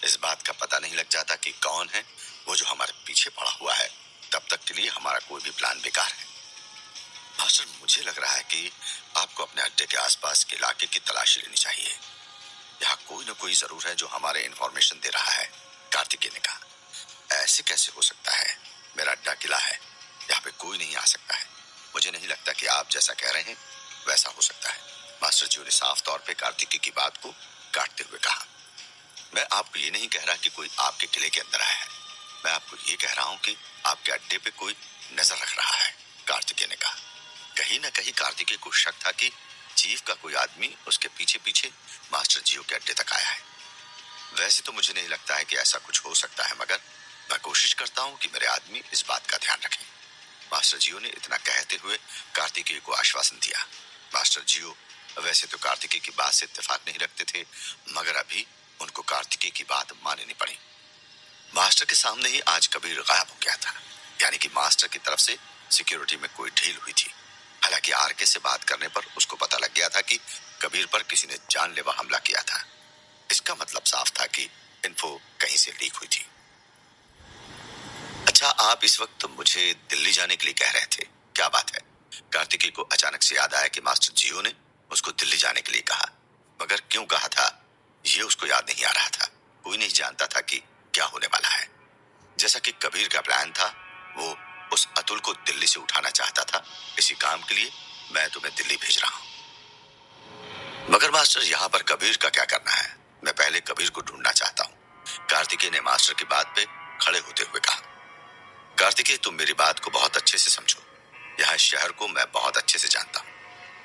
इस बात का पता नहीं लग जाता कि कौन है वो जो हमारे पीछे पड़ा हुआ है, तब तक के लिए हमारा कोई भी प्लान बेकार है। मास्टर, मुझे लग रहा है कि आपको अपने अड्डे के आसपास के इलाके की तलाशी लेनी चाहिए। यहाँ कोई न कोई जरूर है जो हमारे इंफॉर्मेशन दे रहा है, कार्तिकेय ने कहा। ऐसे कैसे हो सकता है? मेरा अड्डा किला है, यहाँ पे कोई नहीं आ सकता है। मुझे नहीं लगता कि आप जैसा कह रहे हैं वैसा हो सकता है, मास्टर जी ने साफ तौर पे कार्तिकेय की बात को काटते हुए कहा। मैं आपको ये नहीं कह रहा कि कोई आपके किले के अंदर आया है, मैं आपको ये कह रहा हूँ कि आपके अड्डे पे कोई नजर रख रहा है, कार्तिकेय ने कहा। कहीं न कहीं कार्तिकेय को शक था कि चीफ का कोई आदमी उसके पीछे पीछे मास्टर जियो के अड्डे तक आया है। वैसे तो मुझे नहीं लगता है कि ऐसा कुछ हो सकता है, मगर मैं कोशिश करता हूँ कि मेरे आदमी इस बात का ध्यान रखें। मास्टर जियो ने इतना कहते हुए कार्तिकेय को आश्वासन दिया। मास्टर जियो वैसे तो कार्तिकेय की बात से इत्तेफाक नहीं रखते थे, मगर अभी उनको कार्तिकेय की बात माननी पड़ी। मास्टर के सामने ही आज कबीर गायब हो गया था, यानी कि मास्टर की तरफ से सिक्योरिटी में कोई ढील हुई थी। हालांकि आरके से बात करने पर उसको पता लग गया था कि कबीर पर किसी ने जानलेवा हमला किया था। इसका मतलब साफ था कि इन्फो कहीं से लीक हुई थी। अच्छा, आप इस वक्त मुझे दिल्ली जाने के लिए कह रहे थे, क्या बात है? कार्तिकेय को अचानक से याद आया कि मास्टर जियो ने उसको दिल्ली जाने के लिए कहा, मगर क्यों कहा था ये उसको याद नहीं आ रहा था। कोई नहीं जानता था कि क्या होने वाला है। जैसा कि कबीर का प्लान था, वो उस अतुल को दिल्ली से उठाना चाहता था। इसी काम के लिए मैं तुम्हें दिल्ली भेज रहा हूँ। मगर मास्टर, यहाँ पर कबीर का क्या करना है? मैं पहले कबीर को ढूंढना चाहता हूँ, कार्तिकेय ने मास्टर की बात पे खड़े होते हुए कहा। कार्तिकेय, तुम मेरी बात को बहुत अच्छे से समझो। यहाँ इस शहर को मैं बहुत अच्छे से जानता हूँ।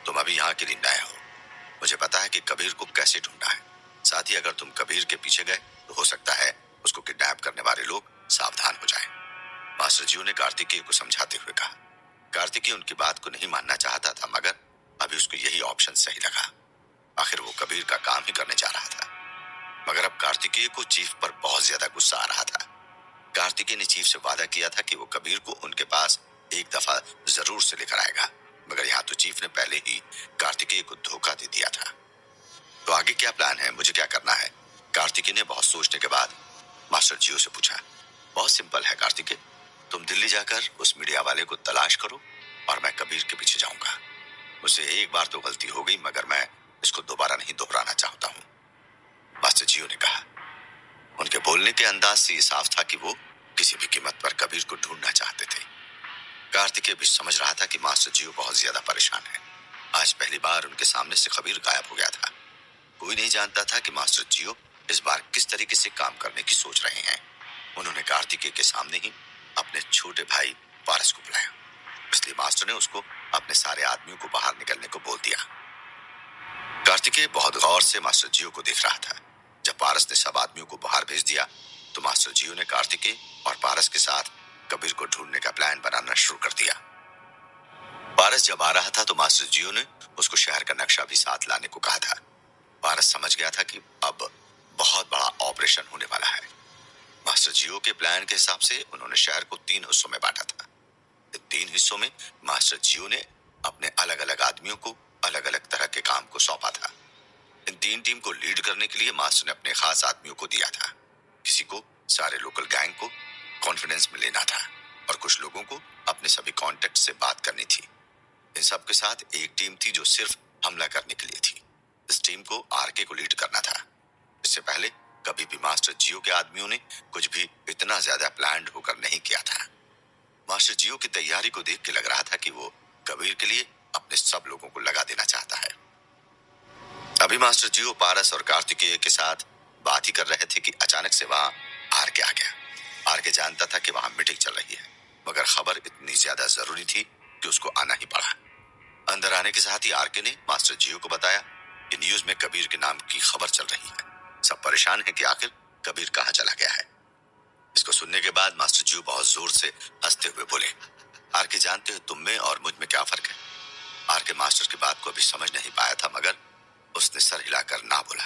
तुम अभी यहाँ के लिए नए हो। मुझे पता है कि कबीर को कैसे ढूंढना है। साथ ही अगर तुम कबीर के पीछे गए तो हो सकता है उसको किडनैप करने वाले लोग सावधान हो जाएं। मास्टर जी ने कार्तिकेय को समझाते हुए कहा। कार्तिकेय उनकी बात को नहीं मानना चाहता था, मगर अभी उसको यही ऑप्शन सही लगा। आखिर वो कबीर का काम ही करने जा रहा था। मगर अब कार्तिकेय को चीफ पर बहुत ज्यादा गुस्सा आ रहा था। कार्तिकेय ने चीफ से वादा किया था कि वो कबीर को उनके पास एक दफा जरूर से लेकर आएगा, मगर यहाँ तो चीफ ने पहले ही कार्तिकेय को धोखा दे दिया था। तो आगे क्या प्लान है, मुझे क्या करना है? कार्तिकेय ने बहुत सोचने के बाद मास्टर जियो से पूछा। बहुत सिंपल है कार्तिकेय, तुम दिल्ली जाकर उस मीडिया वाले को तलाश करो और मैं कबीर के पीछे जाऊंगा। मुझसे एक बार तो गलती हो गई, मगर मैं इसको दोबारा नहीं दोहराना चाहता हूँ, मास्टर जियो ने कहा। उनके बोलने के अंदाज से ये साफ था कि वो किसी भी कीमत पर कबीर को ढूंढना चाहते थे। कार्तिकेय भी समझ रहा था कि मास्टर जियो बहुत ज्यादा परेशान है। आज पहली बार उनके सामने से कबीर गायब हो गया था। कोई नहीं जानता था कि मास्टर जियो इस बार किस तरीके से काम करने की सोच रहे हैं। उन्होंने कार्तिकेय के सामने ही अपने छोटे भाई पारस को बुलाया, इसलिए मास्टर ने उसको अपने सारे आदमियों को बाहर निकलने को बोल दिया। कार्तिकेय बहुत गौर से मास्टर जियो को देख रहा था। जब पारस ने सब आदमियों को बाहर भेज दिया तो मास्टर जियो ने कार्तिकेय और पारस के साथ कबीर को ढूंढने का प्लान बनाना शुरू कर दिया। पारस जब आ रहा था तो मास्टर जियो ने उसको शहर का नक्शा भी साथ लाने को कहा था। पारस समझ गया था कि अब बहुत बड़ा ऑपरेशन होने वाला है। मास्टर जियो के प्लान के हिसाब से उन्होंने शहर को 3 हिस्सों में बांटा था। इन 3 हिस्सों में मास्टर जियो ने अपने अलग अलग आदमियों को अलग अलग तरह के काम को सौंपा था। इन 3 टीम को लीड करने के लिए मास्टर ने अपने खास आदमियों को दिया था। किसी को सारे लोकल गैंग को कॉन्फिडेंस में लेना था और कुछ लोगों को अपने सभी कॉन्टेक्ट से बात करनी थी। इन सब के साथ एक टीम थी जो सिर्फ हमला करने के लिए थी। इस टीम को आरके को लीड करना था। इससे पहले कभी भी मास्टर जियो के आदमियों ने कुछ भी इतना ज्यादा प्लान्ड होकर नहीं किया था। मास्टर जियो की तैयारी को देख के लग रहा था कि वो कबीर के लिए अपने सब लोगों को लगा देना चाहता है। अभी मास्टर जीओ पारस और कार्तिकेय के साथ बात ही कर रहे थे कि अचानक से वहां आर के आ गया। आर के जानता था कि वहां मीटिंग चल रही है, मगर खबर इतनी ज्यादा जरूरी थी कि उसको आना ही पड़ा। अंदर आने के साथ ही आर के ने मास्टर जीओ को बताया कि न्यूज में कबीर के नाम की खबर चल रही है। सब परेशान है कि आखिर कबीर कहाँ चला गया है। इसको सुनने के बाद मास्टर जीओ बहुत जोर से हंसते हुए बोले, आर के जानते हो तुम में और मुझ में क्या फर्क है। आर के मास्टर की बात को अभी समझ नहीं पाया था, मगर उसने सर हिलाकर ना बोला।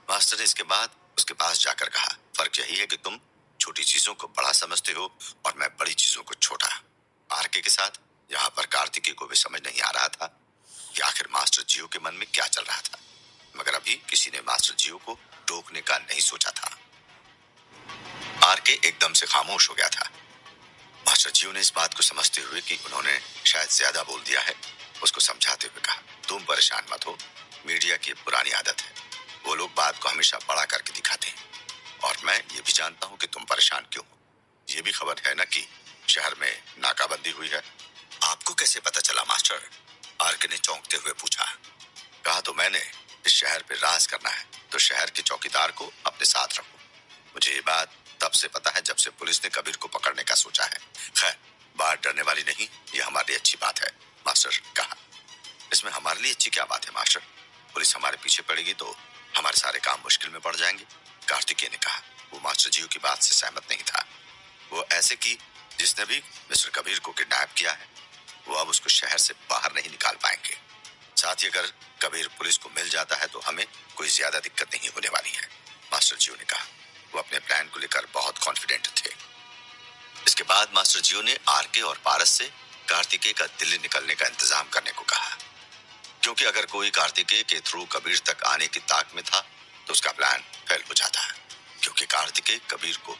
मास्टर ने इसके बाद उसके पास जाकर कहा, फर्क यही है कि तुम छोटी चीजों को बड़ा समझते हो और मैं बड़ी चीजों को छोटा। आरके के साथ यहाँ पर कार्तिकेय को भी समझ नहीं आ रहा था कि आखिर मास्टर जीओ के मन में क्या चल रहा था, मगर अभी किसी ने मास्टर जीओ को टोकने का नहीं सोचा था। आरके एकदम से खामोश हो गया था। मास्टर जीओ ने इस बात को समझते हुए कि उन्होंने शायद ज्यादा बोल दिया है, उसको समझाते हुए कहा, तुम परेशान मत हो, मीडिया की पुरानी आदत है, वो लोग बात को हमेशा बड़ा करके दिखाते हैं। और मैं ये भी जानता हूँ कि तुम परेशान क्यों हो। ये भी खबर है ना कि शहर में नाकाबंदी हुई है। आपको कैसे पता चला मास्टर? आरके ने चौंकते हुए पूछा। कहा तो मैंने, इस शहर पे राज करना है तो शहर के चौकीदार को अपने साथ रखो। मुझे ये बात तब से पता है जब से पुलिस ने कबीर को पकड़ने का सोचा है। खैर, बात डरने वाली नहीं, ये हमारे लिए अच्छी बात है, मास्टर कहा। इसमें हमारे लिए अच्छी क्या बात है मास्टर? पुलिस हमारे पीछे पड़ेगी तो हमारे सारे काम मुश्किल में पड़ जाएंगे, कार्तिकेय ने कहा। वो मास्टर जीओ की बात से सहमत नहीं था। वो ऐसे कि जिसने भी मिस्टर कबीर को किडनैप किया है, वो अब उसको शहर से बाहर नहीं निकाल पाएंगे। साथ ही अगर कबीर पुलिस को मिल जाता है तो हमें कोई ज्यादा दिक्कत नहीं होने वाली है, मास्टर जीओ ने कहा। वो अपने प्लान को लेकर बहुत कॉन्फिडेंट थे। इसके बाद मास्टर जीओ ने आरके और पारस से कार्तिकेय का दिल्ली निकलने का इंतजाम करने को कहा, क्योंकि अगर कोई कार्तिकेय के थ्रू कबीर तक आने की ताक में था तो उसका प्लान फेल हो जाता है, क्योंकि कार्तिकेय कबीर को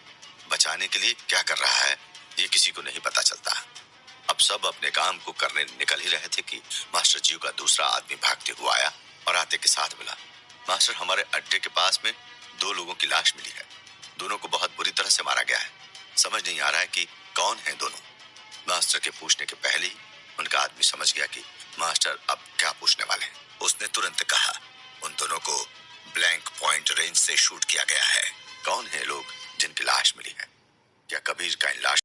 बचाने के लिए क्या कर रहा है ये किसी को नहीं पता चलता। अब सब अपने काम को करने निकल ही रहे थे कि मास्टर जीओ का दूसरा आदमी भागते हुआ आया और आते के साथ मिला। मास्टर, हमारे अड्डे के पास में 2 लोगों की लाश मिली है। दोनों को बहुत बुरी तरह से मारा गया है। समझ नहीं आ रहा है कि कौन है दोनों। मास्टर के पूछने के पहले ही उनका आदमी समझ गया कि मास्टर अब क्या पूछने वाले हैं। उसने तुरंत कहा, उन दोनों को ब्लैंक पॉइंट रेंज से शूट किया गया है। कौन है लोग जिनकी लाश मिली है? क्या कबीर का इन लाश